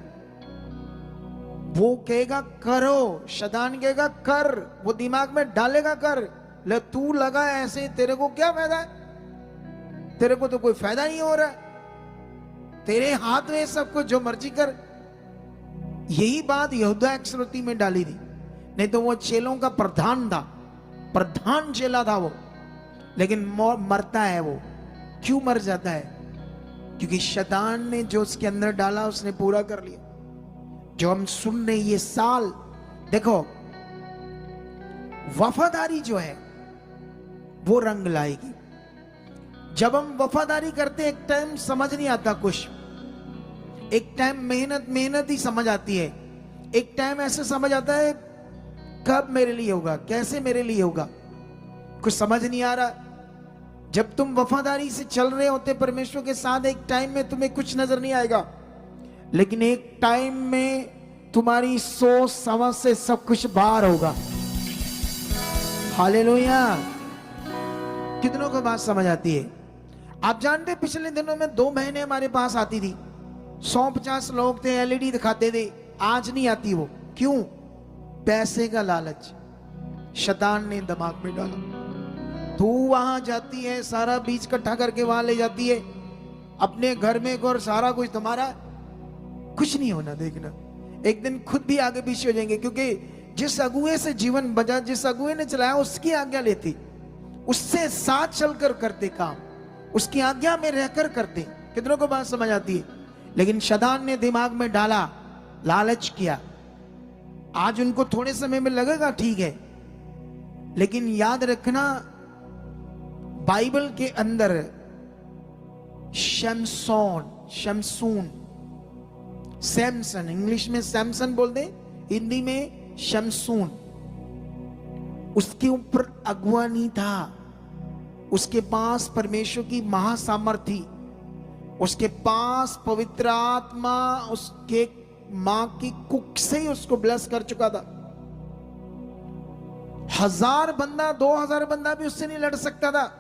वो कहेगा करो, शैतान कहेगा कर, वो दिमाग में डालेगा कर, ले तू लगा ऐसे, तेरे को क्या फायदा है, तेरे को तो कोई फायदा नहीं हो रहा है, तेरे हाथ में सब कुछ, जो मर्जी कर। यही बात यहूदा इस्करियोती में डाली थी, नहीं तो वो चेलों का प्रधान था, प्रधान चेला था वो, लेकिन मरता है वो। क्यों मर जाता है? क्योंकि शैतान ने जो उसके अंदर डाला उसने पूरा कर लिया। जो हम सुन रहे ये साल, देखो वफादारी जो है वो रंग लाएगी। जब हम वफादारी करते हैं, एक टाइम समझ नहीं आता कुछ, एक टाइम मेहनत ही समझ आती है, एक टाइम ऐसे समझ आता है कब मेरे लिए होगा, कैसे मेरे लिए होगा, कुछ समझ नहीं आ रहा। जब तुम वफादारी से चल रहे होते परमेश्वर के साथ, एक टाइम में तुम्हें कुछ नजर नहीं आएगा, लेकिन एक टाइम में तुम्हारी सोच समझ से सब कुछ बाहर होगा। हालेलुया। कितनों को बात समझ आती है? आप जानते पिछले दिनों में 2 महीने हमारे पास आती थी, 150 लोग थे, एलईडी दिखाते थे। आज नहीं आती वो। क्यों? पैसे का लालच शैतान ने दिमाग में डाला। तू वहां जाती है, सारा बीज इकट्ठा करके वहां ले जाती है, अपने घर में और सारा कुछ तुम्हारा, कुछ नहीं होना। देखना एक दिन खुद भी आगे पीछे हो जाएंगे, क्योंकि जिस अगुए से जीवन बजा, जिस अगुए ने चलाया, उसकी आज्ञा लेती, उससे साथ चलकर करते काम, उसकी आज्ञा में रहकर करते। कितनों को बात समझ आती है? लेकिन शैतान ने दिमाग में डाला, लालच किया। आज उनको थोड़े समय में लगेगा ठीक है, लेकिन याद रखना बाइबल के अंदर शमसून, सैमसन, इंग्लिश में सैमसन बोल दे, हिंदी में शमसून, उसके ऊपर अगुआ नहीं था। उसके पास परमेश्वर की महासामर्थ्य थी, उसके पास पवित्र आत्मा उसके मां की कुख से ही उसको ब्लेस कर चुका था। 1000 बंदा 2000 बंदा भी उससे नहीं लड़ सकता था।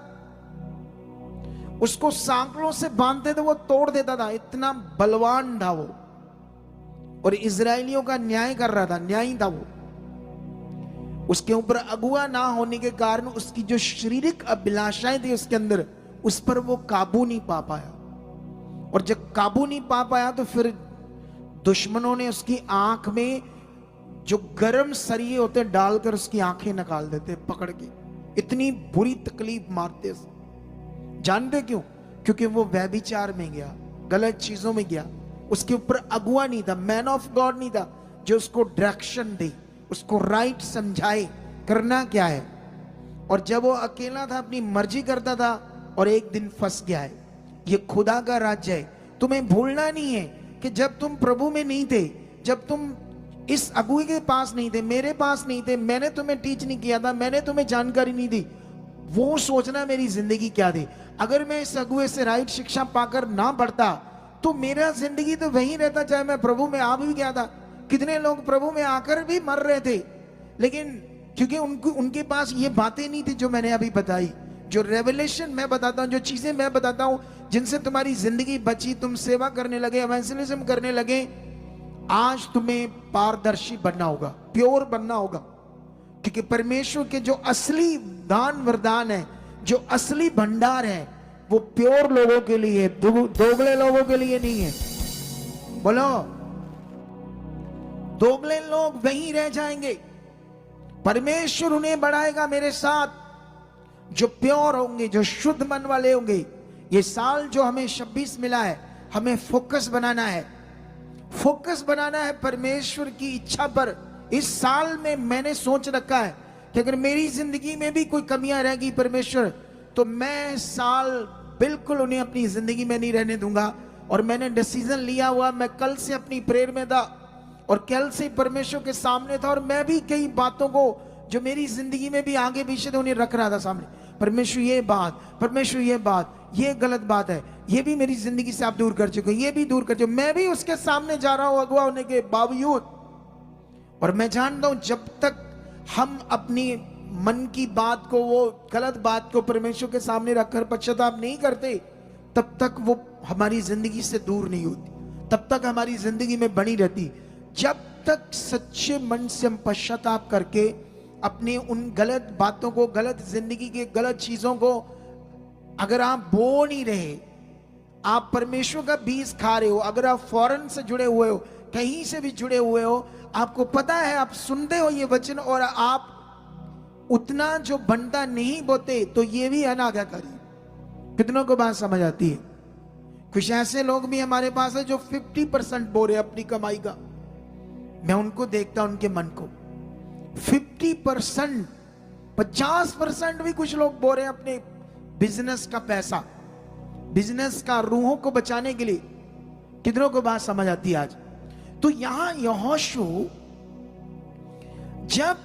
उसको सांकड़ों से बांधते थे, वो तोड़ देता था, इतना बलवान था वो। और इजरायलियों का न्याय कर रहा था, न्यायी था वो। उसके ऊपर अगुआ ना होने के कारण उसकी जो शारीरिक अभिलाषाएं थी उसके अंदर, उस पर वो काबू नहीं पा पाया। और जब काबू नहीं पा पाया तो फिर दुश्मनों ने उसकी आंख में जो गर्म सरिये होते डालकर उसकी आंखें निकाल देते पकड़ के। इतनी बुरी तकलीफ मारते। जानते क्यों? क्योंकि वो व्यभिचार में गया, गलत चीजों में गया। उसके ऊपर अगुआ नहीं था, मैन ऑफ गॉड नहीं था, जो उसको डायरेक्शन दे, उसको राइट समझाए करना क्या है। और जब वो अकेला था, अपनी मर्जी करता था, और एक दिन फंस गया है। ये खुदा का राज्य है। तुम्हें भूलना नहीं है कि जब तुम प्रभु में नहीं थे, जब तुम इस अगुए के पास नहीं थे, मेरे पास नहीं थे, मैंने तुम्हें टीच नहीं किया था, मैंने तुम्हें जानकारी नहीं दी, वो सोचना मेरी जिंदगी क्या थी। अगर मैं इस अगुए से राइट शिक्षा पाकर ना बढ़ता तो मेरा जिंदगी तो वही रहता, चाहे मैं प्रभु में आ भी गया था। कितने लोग प्रभु में आकर भी मर रहे थे, लेकिन क्योंकि उनके पास ये बातें नहीं थी जो मैंने अभी बताई, जो रेवलेशन मैं बताता हूं, जो चीजें मैं बताता हूं, जिनसे तुम्हारी जिंदगी बची, तुम सेवा करने लगे, इवेंजलिज्म करने लगे। आज तुम्हें पारदर्शी बनना होगा, प्योर बनना होगा, क्योंकि परमेश्वर के जो असली दान वरदान है, जो असली भंडार है, वो प्योर लोगों के लिए, दोगले लोगों के लिए नहीं है। बोलो, दोगले लोग वहीं रह जाएंगे, परमेश्वर उन्हें बढ़ाएगा मेरे साथ। जो प्योर होंगे, जो शुद्ध मन वाले होंगे। ये साल जो हमें 26 मिला है, हमें फोकस बनाना है, फोकस बनाना है परमेश्वर की इच्छा पर। इस साल में मैंने सोच रखा है कि अगर मेरी जिंदगी में भी कोई कमियां रहेगी परमेश्वर, तो मैं साल बिल्कुल उन्हें अपनी जिंदगी में नहीं रहने दूंगा। और मैंने डिसीजन लिया हुआ, मैं कल से अपनी प्रेयर में था और कल से परमेश्वर के सामने था, और मैं भी कई बातों को जो मेरी जिंदगी में भी आगे पीछे थे उन्हें रख रहा था सामने। परमेश्वर ये बात, परमेश्वर ये बात, ये गलत बात है, ये भी मेरी जिंदगी से आप दूर कर चुके, ये भी दूर कर चुके। मैं भी उसके सामने जा रहा हूं अगुआ होने के बावजूद। और मैं जानता हूं जब तक हम अपनी मन की बात को, वो गलत बात को परमेश्वर के सामने रखकर पश्चाताप नहीं करते, तब तक वो हमारी जिंदगी से दूर नहीं होती, तब तक हमारी जिंदगी में बनी रहती। जब तक सच्चे मन से हम पश्चाताप करके अपने उन गलत बातों को, गलत जिंदगी के गलत चीजों को अगर आप बो नहीं रहे, आप परमेश्वर का बीज खा रहे हो, अगर आप फॉरेन से जुड़े हुए हो, कहीं से भी जुड़े हुए हो, आपको पता है, आप सुनते हो ये वचन और आप उतना जो बनता नहीं बोते, तो ये भी अनाज्ञाकारी। कितनों को बात समझ आती है? कुछ ऐसे लोग भी हमारे पास है जो 50% बो रहे अपनी कमाई का। मैं उनको देखता हूं, उनके मन को 50% 50% भी कुछ लोग बो रहे हैं अपने बिजनेस का पैसा, बिजनेस का रूहों को बचाने के लिए। कितनों को बात समझ आती है आज? तो यहां यहोशू जब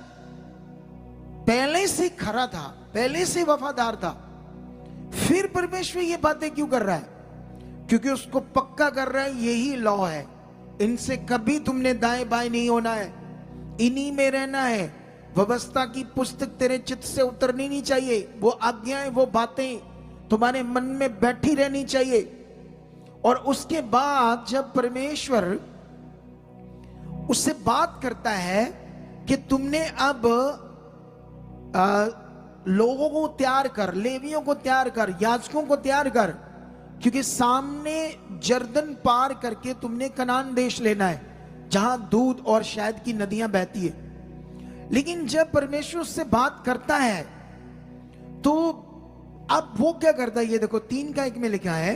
पहले से खरा था, पहले से वफादार था, फिर परमेश्वर ये बातें क्यों कर रहा है? क्योंकि उसको पक्का कर रहा है यही लॉ है, इनसे कभी तुमने दाएं बाएं नहीं होना है, इन्हीं में रहना है। व्यवस्था की पुस्तक तेरे चित्त से उतरनी नहीं चाहिए, वो आज्ञाएं, वो बातें तुम्हारे मन में बैठी रहनी चाहिए। और उसके बाद जब परमेश्वर उससे बात करता है कि तुमने अब लोगों को तैयार कर, लेवियों को तैयार कर, याजकों को तैयार कर, क्योंकि सामने जर्दन पार करके तुमने कनान देश लेना है, जहां दूध और शहद की नदियां बहती है। लेकिन जब परमेश्वर उससे बात करता है तो अब वो क्या करता है, ये देखो 3:1 में लिखा है,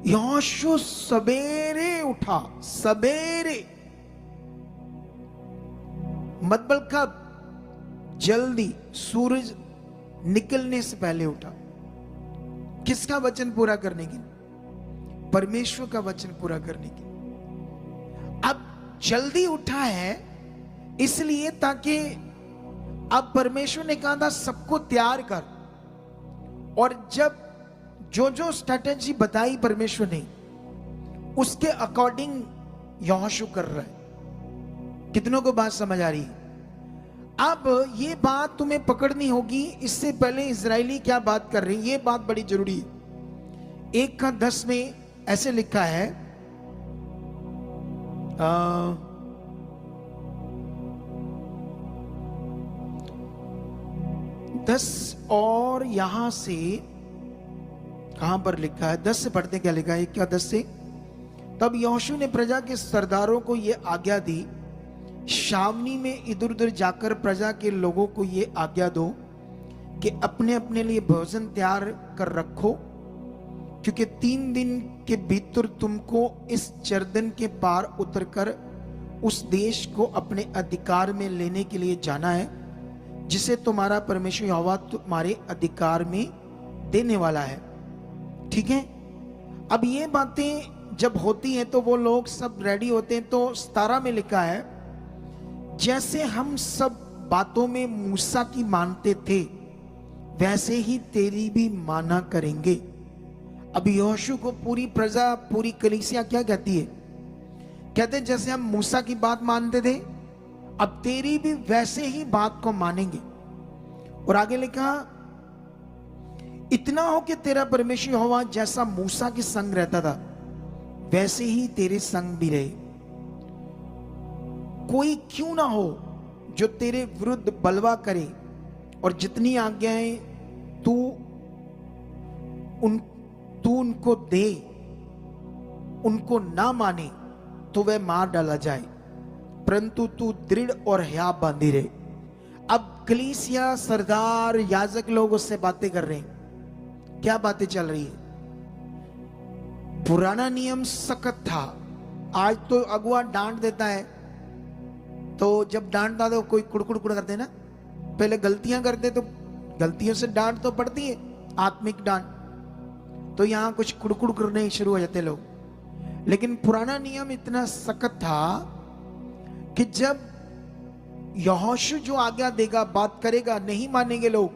यहोशू सवेरे उठा, सवेरे मतलब कब? जल्दी, सूरज निकलने से पहले उठा। किसका वचन पूरा करने के लिए? परमेश्वर का वचन पूरा करने के लिए। अब जल्दी उठा है इसलिए ताकि अब परमेश्वर ने कहा था सबको तैयार कर, और जब जो जो स्ट्रैटेजी बताई परमेश्वर ने उसके अकॉर्डिंग यहोशू कर रहा है। कितनों को बात समझ आ रही है? अब ये बात तुम्हें पकड़नी होगी, इससे पहले इजरायली क्या बात कर रही है, ये बात बड़ी जरूरी है। 1:10 में ऐसे लिखा है, 10 और यहां से कहां पर लिखा है, 10 से पढ़ते क्या लिखा है, क्या 10 से? तब यहोशू ने प्रजा के सरदारों को यह आज्ञा दी, छावनी में इधर उधर जाकर प्रजा के लोगों को यह आज्ञा दो कि अपने अपने लिए भोजन तैयार कर रखो, क्योंकि 3 दिन के भीतर तुमको इस जर्दन के पार उतरकर उस देश को अपने अधिकार में लेने के लिए जाना है, जिसे तुम्हारा परमेश्वर यहोवा तुम्हारे अधिकार में देने वाला है। ठीक है? अब ये बातें जब होती हैं तो वो लोग सब रेडी होते हैं। तो 17 में लिखा है, जैसे हम सब बातों में मूसा की मानते थे वैसे ही तेरी भी माना करेंगे। अब यहोशू को पूरी प्रजा, पूरी कलीसिया क्या कहती है? कहते हैं जैसे हम मूसा की बात मानते थे, अब तेरी भी वैसे ही बात को मानेंगे। और आगे लिखा, इतना हो कि तेरा परमेश्वर यहोवा जैसा मूसा के संग रहता था वैसे ही तेरे संग भी रहे। कोई क्यों ना हो जो तेरे विरुद्ध बलवा करे, और जितनी आज्ञाएं तू उनको दे उनको ना माने तो वह मार डाला जाए, परंतु तू दृढ़ और हया बांधी रहे। अब कलीसिया, सरदार, याजक लोग उससे बातें कर रहे हैं। क्या बातें चल रही है? पुराना नियम सख्त था, आज तो अगुआ डांट देता है, तो जब डांटता तो कोई कुड़कुड़ करते ना, पहले गलतियां करते तो गलतियों से डांट तो पड़ती है, आत्मिक डांट, तो यहां कुछ कुड़कुड़ करने शुरू हो जाते लोग। लेकिन पुराना नियम इतना सख्त था कि जब यहोशू जो आज्ञा देगा, बात करेगा, नहीं मानेंगे लोग,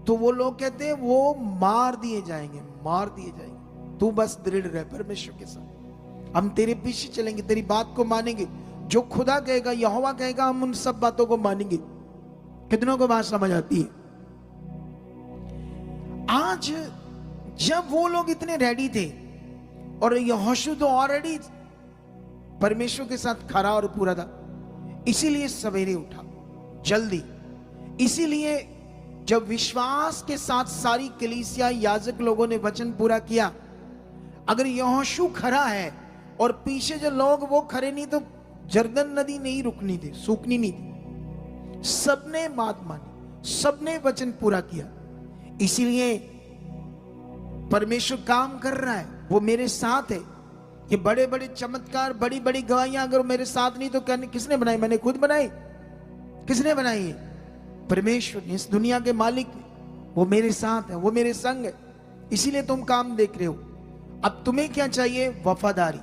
तो वो लोग कहते हैं वो मार दिए जाएंगे, मार दिए जाएंगे। तू बस दृढ़ रह परमेश्वर के साथ, हम तेरे पीछे चलेंगे, तेरी बात को मानेंगे, जो खुदा कहेगा, यहोवा कहेगा, हम उन सब बातों को मानेंगे। कितनों को बात समझ आती है? आज जब वो लोग इतने रेडी थे और यहोशू तो ऑलरेडी परमेश्वर के साथ खरा और पूरा था, इसीलिए सवेरे उठा जल्दी। इसीलिए जब विश्वास के साथ सारी कलीसिया, याजक लोगों ने वचन पूरा किया, अगर यहोशू खरा है और पीछे जो लोग वो खरे नहीं, तो जर्दन नदी नहीं रुकनी थी, सूखनी नहीं थी। सबने बात मानी, सबने वचन पूरा किया। इसीलिए परमेश्वर काम कर रहा है, वो मेरे साथ है। ये बड़े बड़े चमत्कार, बड़ी बड़ी गवाहियां अगर मेरे साथ नहीं तो किसने बनाई? मैंने खुद बनाई। किसने बनाई? परमेश्वर ने, इस दुनिया के मालिक ने, वो मेरे साथ है, वो मेरे संग है, इसीलिए तुम काम देख रहे हो। अब तुम्हें क्या चाहिए? वफादारी,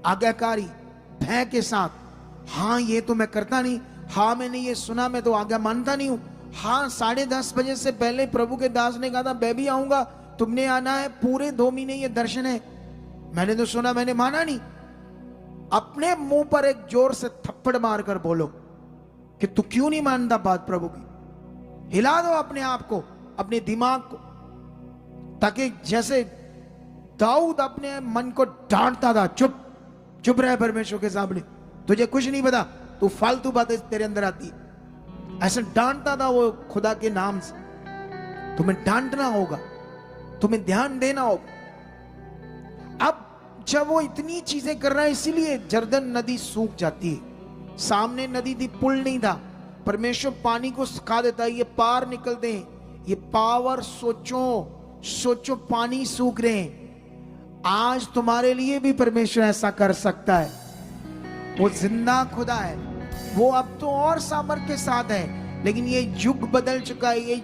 आज्ञाकारी, भय के साथ। हाँ ये तो मैं करता नहीं, हाँ मैंने ये सुना, मैं तो आज्ञा मानता नहीं हूं। हाँ 10:30 बजे से पहले प्रभु के दास ने कहा था मैं भी आऊंगा, तुमने आना है, पूरे 2 महीने ये दर्शन है, मैंने तो सुना, मैंने माना नहीं। अपने मुंह पर एक जोर से थप्पड़ मारकर बोलो कि तू क्यों नहीं मानता बात प्रभु की। हिला दो अपने आप को, अपने दिमाग को, ताकि जैसे दाऊद अपने मन को डांटता था, चुप चुप रहे परमेश्वर के सामने, तुझे कुछ नहीं पता, तू फालतू बातें तेरे अंदर आती है, ऐसे डांटता था वो खुदा के नाम से। तुम्हें डांटना होगा, तुम्हें ध्यान देना होगा। अब जब वो इतनी चीजें कर रहा है, इसीलिए जर्दन नदी सूख जाती है। सामने नदी थी, पुल नहीं था, परमेश्वर पानी को सुखा देता है, ये पार निकलते हैं। ये पावर सोचो, सोचो पानी सूख रहे हैं। आज तुम्हारे लिए भी परमेश्वर ऐसा कर सकता है। वो जिंदा खुदा है, वो अब तो और सामर्थ्य के साथ है, लेकिन ये युग बदल चुका है। ये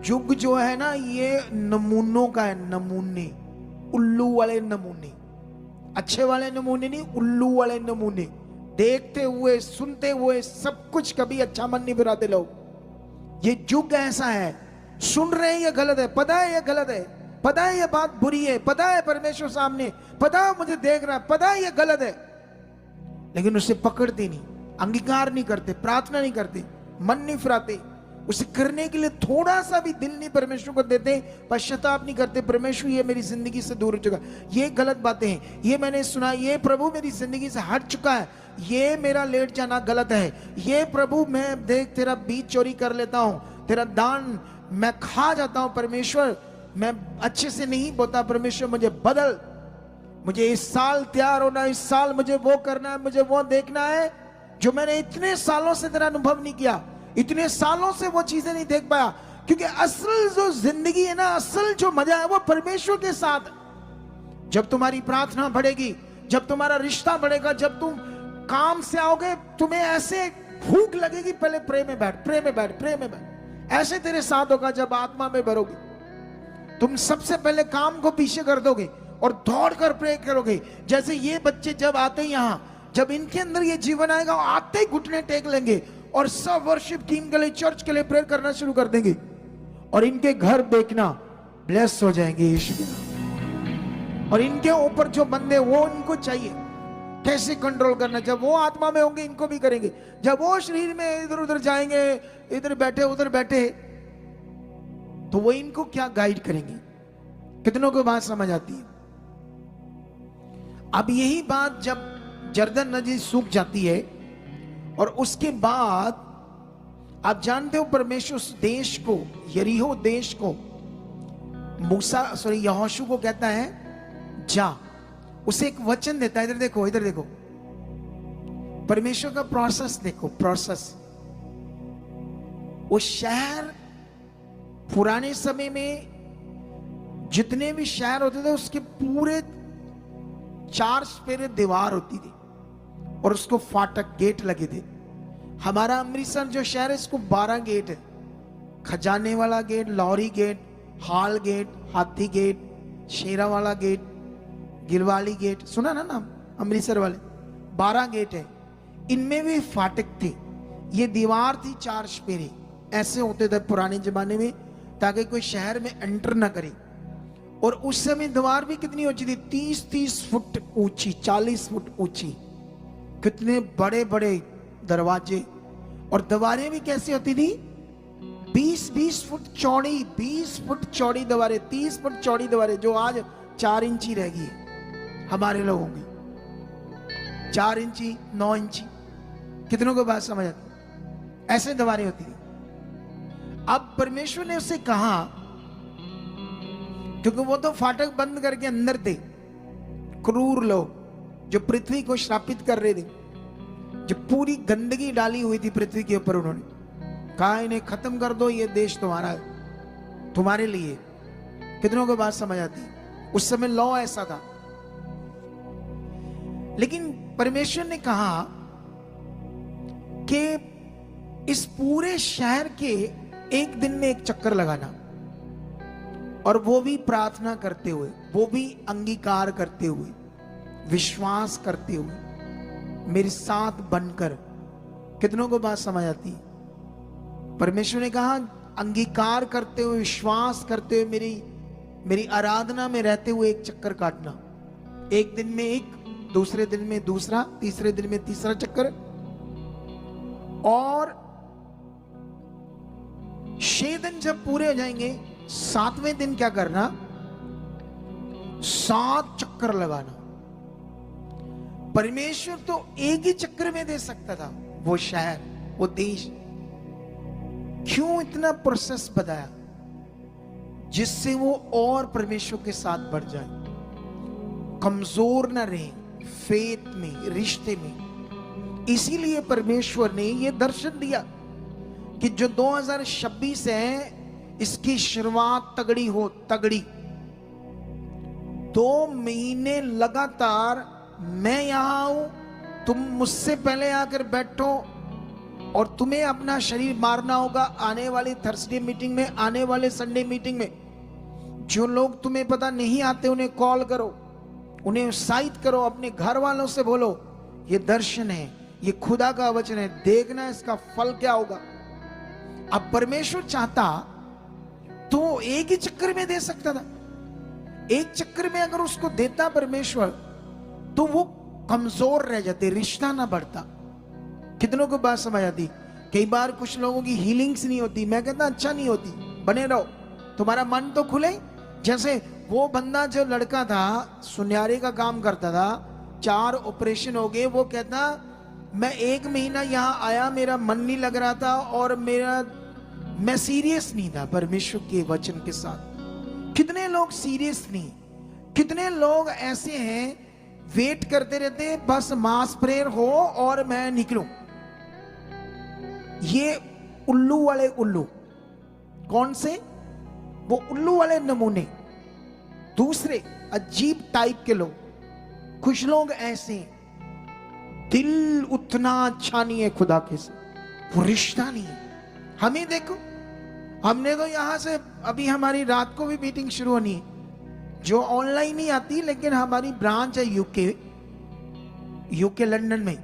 युग जो है ना, ये नमूनों का है, नमूने, उल्लू वाले नमूने, अच्छे वाले नमूने नहीं, उल्लू वाले नमूने। देखते हुए सुनते हुए सब कुछ, कभी अच्छा मन नहीं फिराते लोग। ये युग ऐसा है, सुन रहे हैं ये गलत है, पता है ये गलत है, पता है ये बात बुरी है, पता है परमेश्वर सामने, पता है मुझे देख रहा है, पता है ये गलत है, लेकिन उसे पकड़ते नहीं, अंगीकार नहीं करते, प्रार्थना नहीं करते, मन नहीं फिराते, उसे करने के लिए थोड़ा सा भी दिल नहीं परमेश्वर को देते, पश्चाताप नहीं करते, परमेश्वर ये मेरी जिंदगी से दूर हो चुका, ये गलत बातें हैं, ये मैंने सुना, ये प्रभु मेरी जिंदगी से हट चुका है, ये मेरा लेट जाना गलत है, ये प्रभु मैं देख तेरा बीज चोरी कर लेता हूं, तेरा दान मैं खा जाता हूं, परमेश्वर मैं अच्छे से नहीं बोता, परमेश्वर मुझे बदल, मुझे इस साल तैयार होना, इस साल मुझे वो करना है, मुझे वो देखना है जो मैंने इतने सालों से तेरा अनुभव नहीं किया, इतने सालों से वो चीजें नहीं देख पाया। क्योंकि असल जो जिंदगी है ना, असल जो मजा है वो परमेश्वर के साथ। जब तुम्हारी प्रार्थना बढ़ेगी, जब तुम्हारा रिश्ता बढ़ेगा, जब तुम काम से आओगे, तुम्हें ऐसे भूख लगेगी, पहले प्रे में बैठ, प्रे में बैठ, प्रे में बैठ, ऐसे तेरे साथ होगा। जब आत्मा में भरोगे, तुम सबसे पहले काम को पीछे कर दोगे और दौड़ कर प्रे करोगे। जैसे ये बच्चे जब आते हैं यहां, जब इनके अंदर ये जीवन आएगा, आते ही घुटने टेक लेंगे और सब वर्शिप टीम के लिए, चर्च के लिए प्रेयर करना शुरू कर देंगे, और इनके घर देखना ब्लेस हो जाएंगे यीशु के नाम। और इनके ऊपर जो बंदे, वो इनको चाहिए कैसे कंट्रोल करना। जब वो आत्मा में होंगे, इनको भी करेंगे। जब वो शरीर में इधर उधर जाएंगे, इधर बैठे उधर बैठे, तो वो इनको क्या गाइड करेंगे। कितनों को बात समझ आती है? अब यही बात जब जर्दन नदी सूख जाती है, और उसके बाद आप जानते हो परमेश्वर उस देश को, यरीहो देश को, यहोशू को कहता है जा, उसे एक वचन देता है। इधर देखो, इधर देखो, परमेश्वर का प्रोसेस देखो, प्रोसेस। वो शहर पुराने समय में जितने भी शहर होते थे, उसके पूरे 4 चफेरे दीवार होती थी, और उसको फाटक, गेट लगे थे। हमारा अमृतसर जो शहर है, इसको 12 गेट है। खजाने वाला गेट, लौरी गेट, हाल गेट, हाथी गेट, शेरा वाला गेट, गिरवाली गेट, सुना ना नाम अमृतसर वाले, 12 गेट है। इनमें भी फाटक थे। ये दीवार थी 4 चफेरे, ऐसे होते थे पुराने जमाने में, ताकि कोई शहर में एंटर ना करे। और उस समय दीवार भी कितनी ऊंची थी? 30-30 फुट ऊंची, 40 फुट ऊंची। कितने बड़े बड़े दरवाजे, और दीवारें भी कैसी होती थी? 20-20 फुट चौड़ी, 20 फुट चौड़ी दीवारें, 30 फुट चौड़ी दीवारें, जो आज 4 इंची रह गई है हमारे लोगों की। 4 इंची, 9 इंची, कितनों को बात समझ आती? ऐसे दीवारें होती थी। अब परमेश्वर ने उससे कहा, क्योंकि वो तो फाटक बंद करके अंदर थे, क्रूर लोग जो पृथ्वी को श्रापित कर रहे थे, जो पूरी गंदगी डाली हुई थी पृथ्वी के ऊपर, उन्होंने कहा इन्हें खत्म कर दो, ये देश तुम्हारा है, तुम्हारे लिए। कितनों को बात समझ आती? उस समय लॉ ऐसा था। लेकिन परमेश्वर ने कहा कि इस पूरे शहर के एक दिन में एक चक्कर लगाना, और वो भी प्रार्थना करते हुए, वो भी अंगीकार करते हुए, विश्वास करते हुए, मेरे साथ बनकर। कितनों को बात समझ आती है? परमेश्वर ने कहा अंगीकार करते हुए, विश्वास करते हुए, मेरी आराधना में रहते हुए एक चक्कर काटना। एक दिन में एक, दूसरे दिन में दूसरा, तीसरे दिन में तीसरा चक्कर, और 6 दिन जब पूरे हो जाएंगे, 7वें दिन क्या करना? 7 चक्कर लगाना। परमेश्वर तो एक ही चक्कर में दे सकता था वो शहर, वो देश। क्यों इतना प्रोसेस बताया? जिससे वो और परमेश्वर के साथ बढ़ जाए, कमजोर ना रहे फेथ में, रिश्ते में। इसीलिए परमेश्वर ने ये दर्शन दिया कि जो 2026 है, इसकी शुरुआत तगड़ी हो, तगड़ी। 2 महीने लगातार मैं यहां हूं, तुम मुझसे पहले आकर बैठो, और तुम्हें अपना शरीर मारना होगा आने वाली थर्सडे मीटिंग में, आने वाले संडे मीटिंग में। जो लोग तुम्हें पता नहीं आते उन्हें कॉल करो, उन्हें उत्साहित करो, अपने घर वालों से बोलो ये दर्शन है, ये खुदा का वचन है, देखना इसका फल क्या होगा। अब परमेश्वर चाहता तो एक ही चक्कर में दे सकता था। एक चक्कर में अगर उसको देता परमेश्वर, तो वो कमजोर रह जाते, रिश्ता ना बढ़ता। कितनों को बात समझ आती? कई बार कुछ लोगों की हीलिंग्स नहीं होती, मैं कहता अच्छा नहीं होती, बने रहो, तुम्हारा मन तो खुले। जैसे वो बंदा, जो लड़का था, सुनियारे का काम करता था, 4 ऑपरेशन हो गए, वो कहता मैं 1 महीना यहां आया, मेरा मन नहीं लग रहा था, और मैं सीरियस नहीं था परमेश्वर के वचन के साथ। कितने लोग सीरियस नहीं, कितने लोग ऐसे हैं वेट करते रहते हैं, बस मास प्रेयर हो और मैं निकलूं। ये उल्लू वाले उल्लू। कौन से? वो उल्लू वाले नमूने, दूसरे अजीब टाइप के लोग। कुछ लोग ऐसे, दिल उतना अच्छा नहीं है खुदा के से, वो रिश्ता नहीं है। हमें देखो, हमने तो यहां से अभी हमारी रात को भी मीटिंग शुरू होनी है, जो ऑनलाइन ही आती, लेकिन हमारी ब्रांच है यूके लंदन में,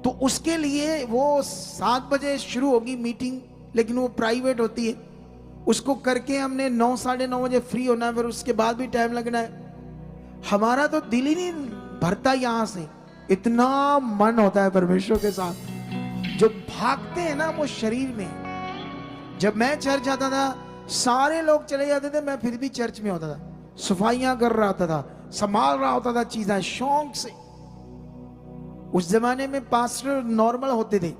तो उसके लिए वो 7 बजे शुरू होगी मीटिंग, लेकिन वो प्राइवेट होती है। उसको करके हमने 9, साढ़े 9 बजे फ्री होना है, फिर उसके बाद भी टाइम लगना है। हमारा तो दिल ही नहीं भरता यहां से, इतना मन होता है परमेश्वर के साथ। जो भागते हैं ना वो शरीर में। जब मैं चर्च आता था, सारे लोग चले जाते थे, मैं फिर भी चर्च में होता था, सफाइयां कर रहा होता था, संभाल रहा होता था चीजें शौक से। उस जमाने में पास्टर नॉर्मल होते थे,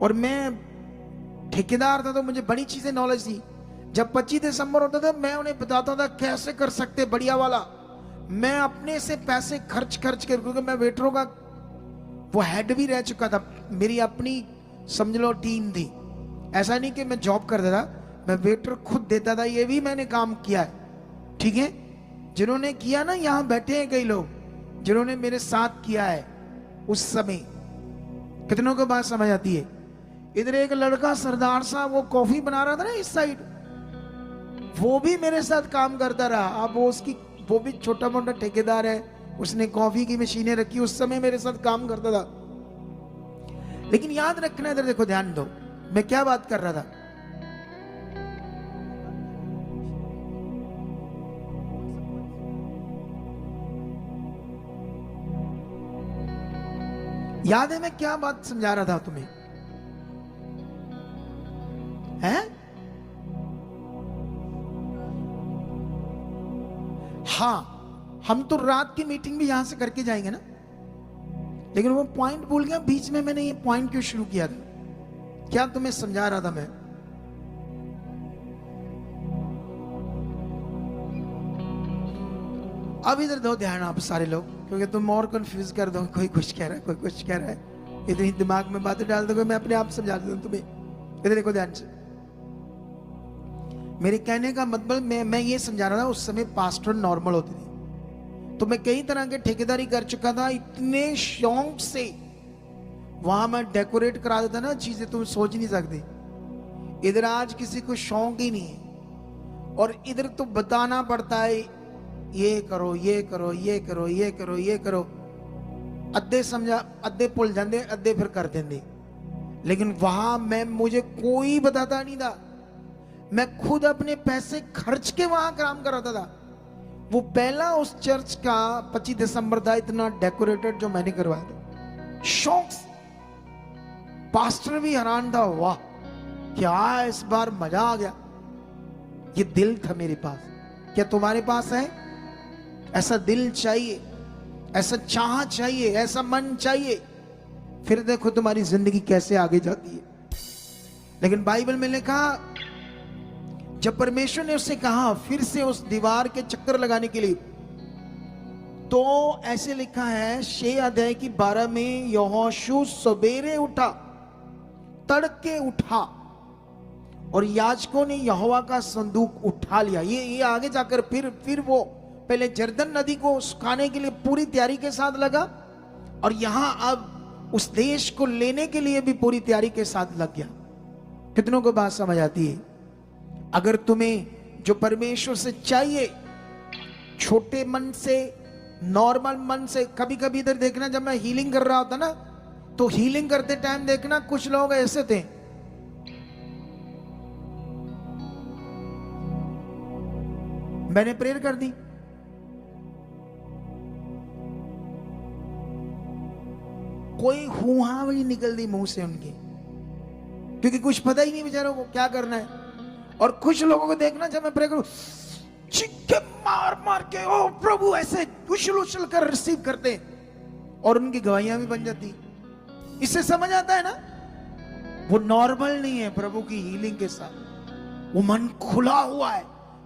और मैं ठेकेदार था, तो मुझे बड़ी चीजें नॉलेज थी। जब 25 दिसंबर होता था, मैं उन्हें बताता था कैसे कर सकते बढ़िया वाला। मैं अपने से पैसे खर्च कर, क्योंकि मैं वेटरों का वो हेड भी रह चुका था, मेरी अपनी समझ लो टीम थी। ऐसा नहीं कि मैं जॉब करता था, मैं वेटर खुद देता था, ये भी मैंने काम किया है। ठीक है, जिन्होंने किया ना, यहां बैठे हैं कई लोग जिन्होंने मेरे साथ किया है उस समय। कितनों को बात समझ आती है? इधर एक लड़का सरदार साहब, वो कॉफी बना रहा था ना इस साइड, वो भी मेरे साथ काम करता रहा। अब वो भी छोटा मोटा ठेकेदार है, उसने कॉफी की मशीनें रखी, उस समय मेरे साथ काम करता था। लेकिन याद रखना, इधर देखो, ध्यान दो, मैं क्या बात कर रहा था। याद है मैं क्या बात समझा रहा था तुम्हें? हैं? हाँ, हम तो रात की मीटिंग भी यहां से करके जाएंगे ना, लेकिन वो पॉइंट भूल गया बीच में। मैंने ये पॉइंट क्यों शुरू किया था? क्या तुम्हें समझा रहा था मैं? अब इधर दो ध्यान आप सारे लोग, क्योंकि तुम और कंफ्यूज कर दो, कोई कुछ कह रहा है, कोई कुछ कह रहा है, इतनी दिमाग में बातें डाल दो, मैं अपने आप समझा दूं तुम्हें। इधर देखो ध्यान से, मेरे कहने का मतलब मैं ये समझा रहा था, उस समय पास्टर नॉर्मल होते थे, तो मैं कई तरह के ठेकेदारी कर चुका था, इतने शौक से वहां मैं डेकोरेट करा देता ना चीजें, तुम सोच नहीं सकते। इधर आज किसी को शौक ही नहीं है, और इधर तो बताना पड़ता है ये करो ये करो ये करो ये करो ये करो। अद्धे समझा, अद्धे भुल जाते, अद्धे फिर कर देंगे। लेकिन वहां मुझे कोई बताता नहीं था, मैं खुद अपने पैसे खर्च के वहां काम कराता था। वो पहला उस चर्च का 25 दिसंबर था, इतना डेकोरेटेड जो मैंने करवाया था, शौक से। पास्टर भी हैरान था, वाह क्या इस बार मजा आ गया। ये दिल था मेरे पास। क्या तुम्हारे पास है? ऐसा दिल चाहिए, ऐसा चाह चाहिए, ऐसा मन चाहिए, फिर देखो तुम्हारी जिंदगी कैसे आगे जाती है। लेकिन बाइबल में लिखा, जब परमेश्वर ने उससे कहा फिर से उस दीवार के चक्कर लगाने के लिए, तो ऐसे लिखा है 6 अध्याय की 12 में, यहोशू सवेरे उठा, तड़के उठा, और याजकों ने यहोवा का संदूक उठा लिया। ये आगे जाकर फिर वो पहले जर्दन नदी को सुखाने के लिए पूरी तैयारी के साथ लगा, और यहां अब उस देश को लेने के लिए भी पूरी तैयारी के साथ लग गया। कितनों को बात समझ आती है? अगर तुम्हें जो परमेश्वर से चाहिए, छोटे मन से, नॉर्मल मन से, कभी कभी इधर देखना, जब मैं हीलिंग कर रहा होता ना, तो हीलिंग करते टाइम देखना कुछ लोग ऐसे थे, मैंने प्रेयर कर दी, कोई हुआ भी निकल दी मुंह से उनके, क्योंकि कुछ पता ही नहीं बेचारों को क्या करना है। और कुछ लोगों को देखना, जब मैं प्रे करूं, चिक्के मार मार के ओ प्रभु ऐसे उछल उछल कर रिसीव करते, और उनकी गवाहियां भी बन जाती। इससे समझ आता है ना, वो नॉर्मल नहीं है प्रभु की हीलिंग के साथ, वो मन खुला हुआ है।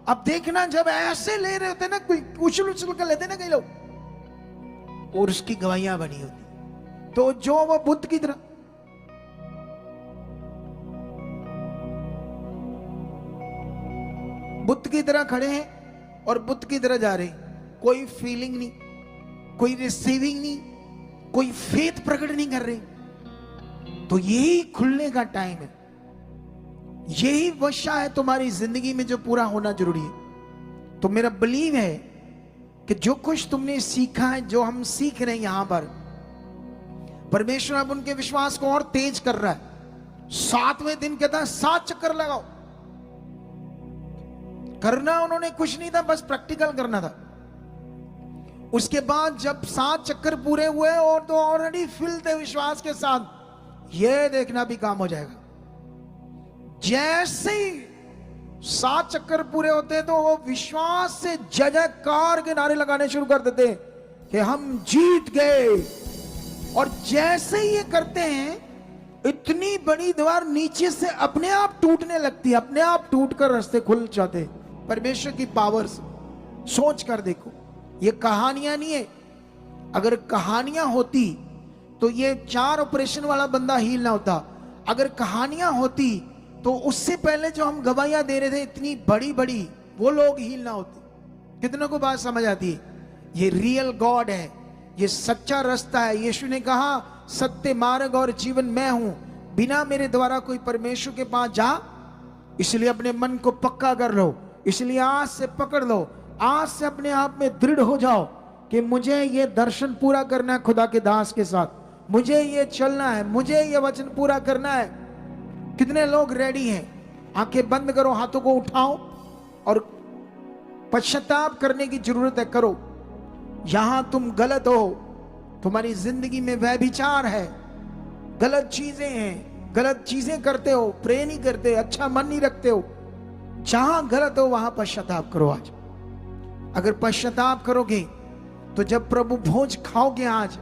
अब देखना, जब ऐसे ले रहे होते ना, कोई उछल उछल कर लेते ना कई लोग, और उसकी गवाहियां बनी होती। तो जो वो बुद्ध की तरह, बुद्ध की तरह खड़े हैं और बुद्ध की तरह जा रहे हैं, कोई फीलिंग नहीं, कोई रिसीविंग नहीं, कोई फेथ प्रकट नहीं कर रहे। तो यही खुलने का टाइम है, यही वर्षा है तुम्हारी जिंदगी में जो पूरा होना जरूरी है। तो मेरा बिलीव है कि जो कुछ तुमने सीखा है, जो हम सीख रहे हैं यहां पर, परमेश्वर अब उनके विश्वास को और तेज कर रहा है। 7वें दिन कहता है 7 चक्कर लगाओ। करना उन्होंने कुछ नहीं था, बस प्रैक्टिकल करना था। उसके बाद जब 7 चक्कर पूरे हुए और तो ऑलरेडी फिल थे विश्वास के साथ, यह देखना भी काम हो जाएगा। जैसे ही 7 चक्कर पूरे होते तो वो विश्वास से जय जयकार के नारे लगाने शुरू कर देते कि हम जीत गए। और जैसे ही ये करते हैं, इतनी बड़ी दीवार नीचे से अपने आप टूटने लगती है, अपने आप टूटकर रास्ते खुल जाते। परमेश्वर की पावर सोच कर देखो, ये कहानियां नहीं है। अगर कहानियां होती तो ये 4 ऑपरेशन वाला बंदा हील ना होता। अगर कहानियां होती तो उससे पहले जो हम गवाहियां दे रहे थे इतनी बड़ी बड़ी, वो लोग हील ना होते। कितनों को बात समझ आती है? ये रियल गॉड है, ये सच्चा रास्ता है। यीशु ने कहा सत्य, मार्ग और जीवन मैं हूं, बिना मेरे द्वारा कोई परमेश्वर के पास जा। इसलिए अपने मन को पक्का कर लो, इसलिए आज से पकड़ लो, आज से अपने आप में दृढ़ हो जाओ कि मुझे ये दर्शन पूरा करना है खुदा के दास के साथ, मुझे ये चलना है, मुझे ये वचन पूरा करना है। कितने लोग रेडी हैं? आंखें बंद करो, हाथों को उठाओ और पश्चाताप करने की जरूरत है, करो। यहां तुम गलत हो, तुम्हारी जिंदगी में व्यभिचार है, गलत चीजें हैं, गलत चीजें करते हो, प्रे नहीं करते, अच्छा मन नहीं रखते हो, जहां गलत हो वहां पश्चाताप करो आज। अगर पश्चाताप करोगे तो जब प्रभु भोज खाओगे, आज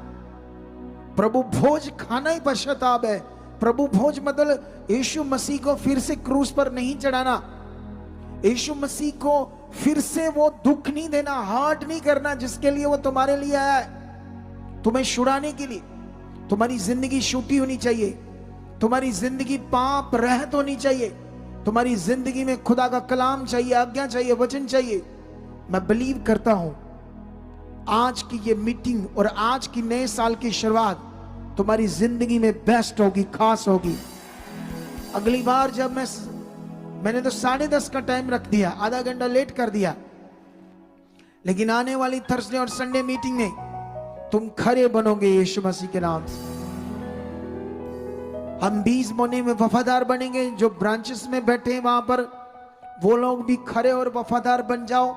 प्रभु भोज खाना ही पश्चाताप है। प्रभु भोज मतलब यीशु मसीह को फिर से क्रूस पर नहीं चढ़ाना, यीशु मसीह को फिर से वो दुख नहीं देना, हर्ट नहीं करना जिसके लिए वो तुम्हारे लिए आया है, तुम्हें छुड़ाने के लिए। तुम्हारी जिंदगी छूटी होनी चाहिए, तुम्हारी जिंदगी पाप रहित होनी चाहिए, तुम्हारी जिंदगी में खुदा का कलाम चाहिए, आज्ञा चाहिए, वचन चाहिए। मैं बिलीव करता हूं आज की ये मीटिंग और आज की नए साल की शुरुआत तुम्हारी जिंदगी में बेस्ट होगी, खास होगी। अगली बार जब मैंने तो 10:30 का टाइम रख दिया, आधा घंटा लेट कर दिया, लेकिन आने वाली थर्सडे और संडे मीटिंग में तुम खरे बनोगे यीशु मसीह के नाम से। हम 20 बोने में वफादार बनेंगे। जो ब्रांचेस में बैठे हैं वहां पर वो लोग भी खरे और वफादार बन जाओ।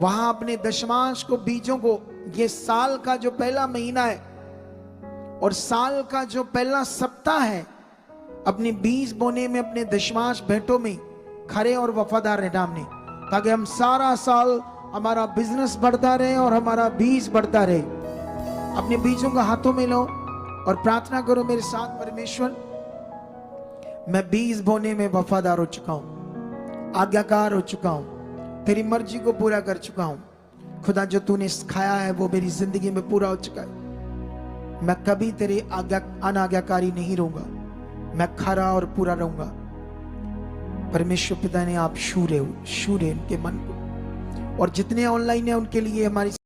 वहां अपने दशमांश को, बीजों को, ये साल का जो पहला महीना है और साल का जो पहला सप्ताह है, अपने 20 बोने में अपने दशमांश भेंटों में खरे और वफादार रहना हमने, ताकि हम सारा साल हमारा बिजनेस बढ़ता रहे और हमारा बीज बढ़ता रहे। अपने बीजों का हाथों में लो और प्रार्थना करो मेरे साथ, परमेश्वर मैं 20 बोने में वफादार हो चुका हूं, आज्ञाकार हो चुका हूं, तेरी मर्जी को पूरा कर चुका हूं। खुदा जो तूने सिखाया है वो मेरी जिंदगी में पूरा हो चुका है। मैं कभी तेरे अनाज्ञाकारी नहीं रहूंगा, मैं खरा और पूरा रहूंगा। परमेश्वर पिता ने आप छूरे उनके मन को, और जितने ऑनलाइन है उनके लिए हमारी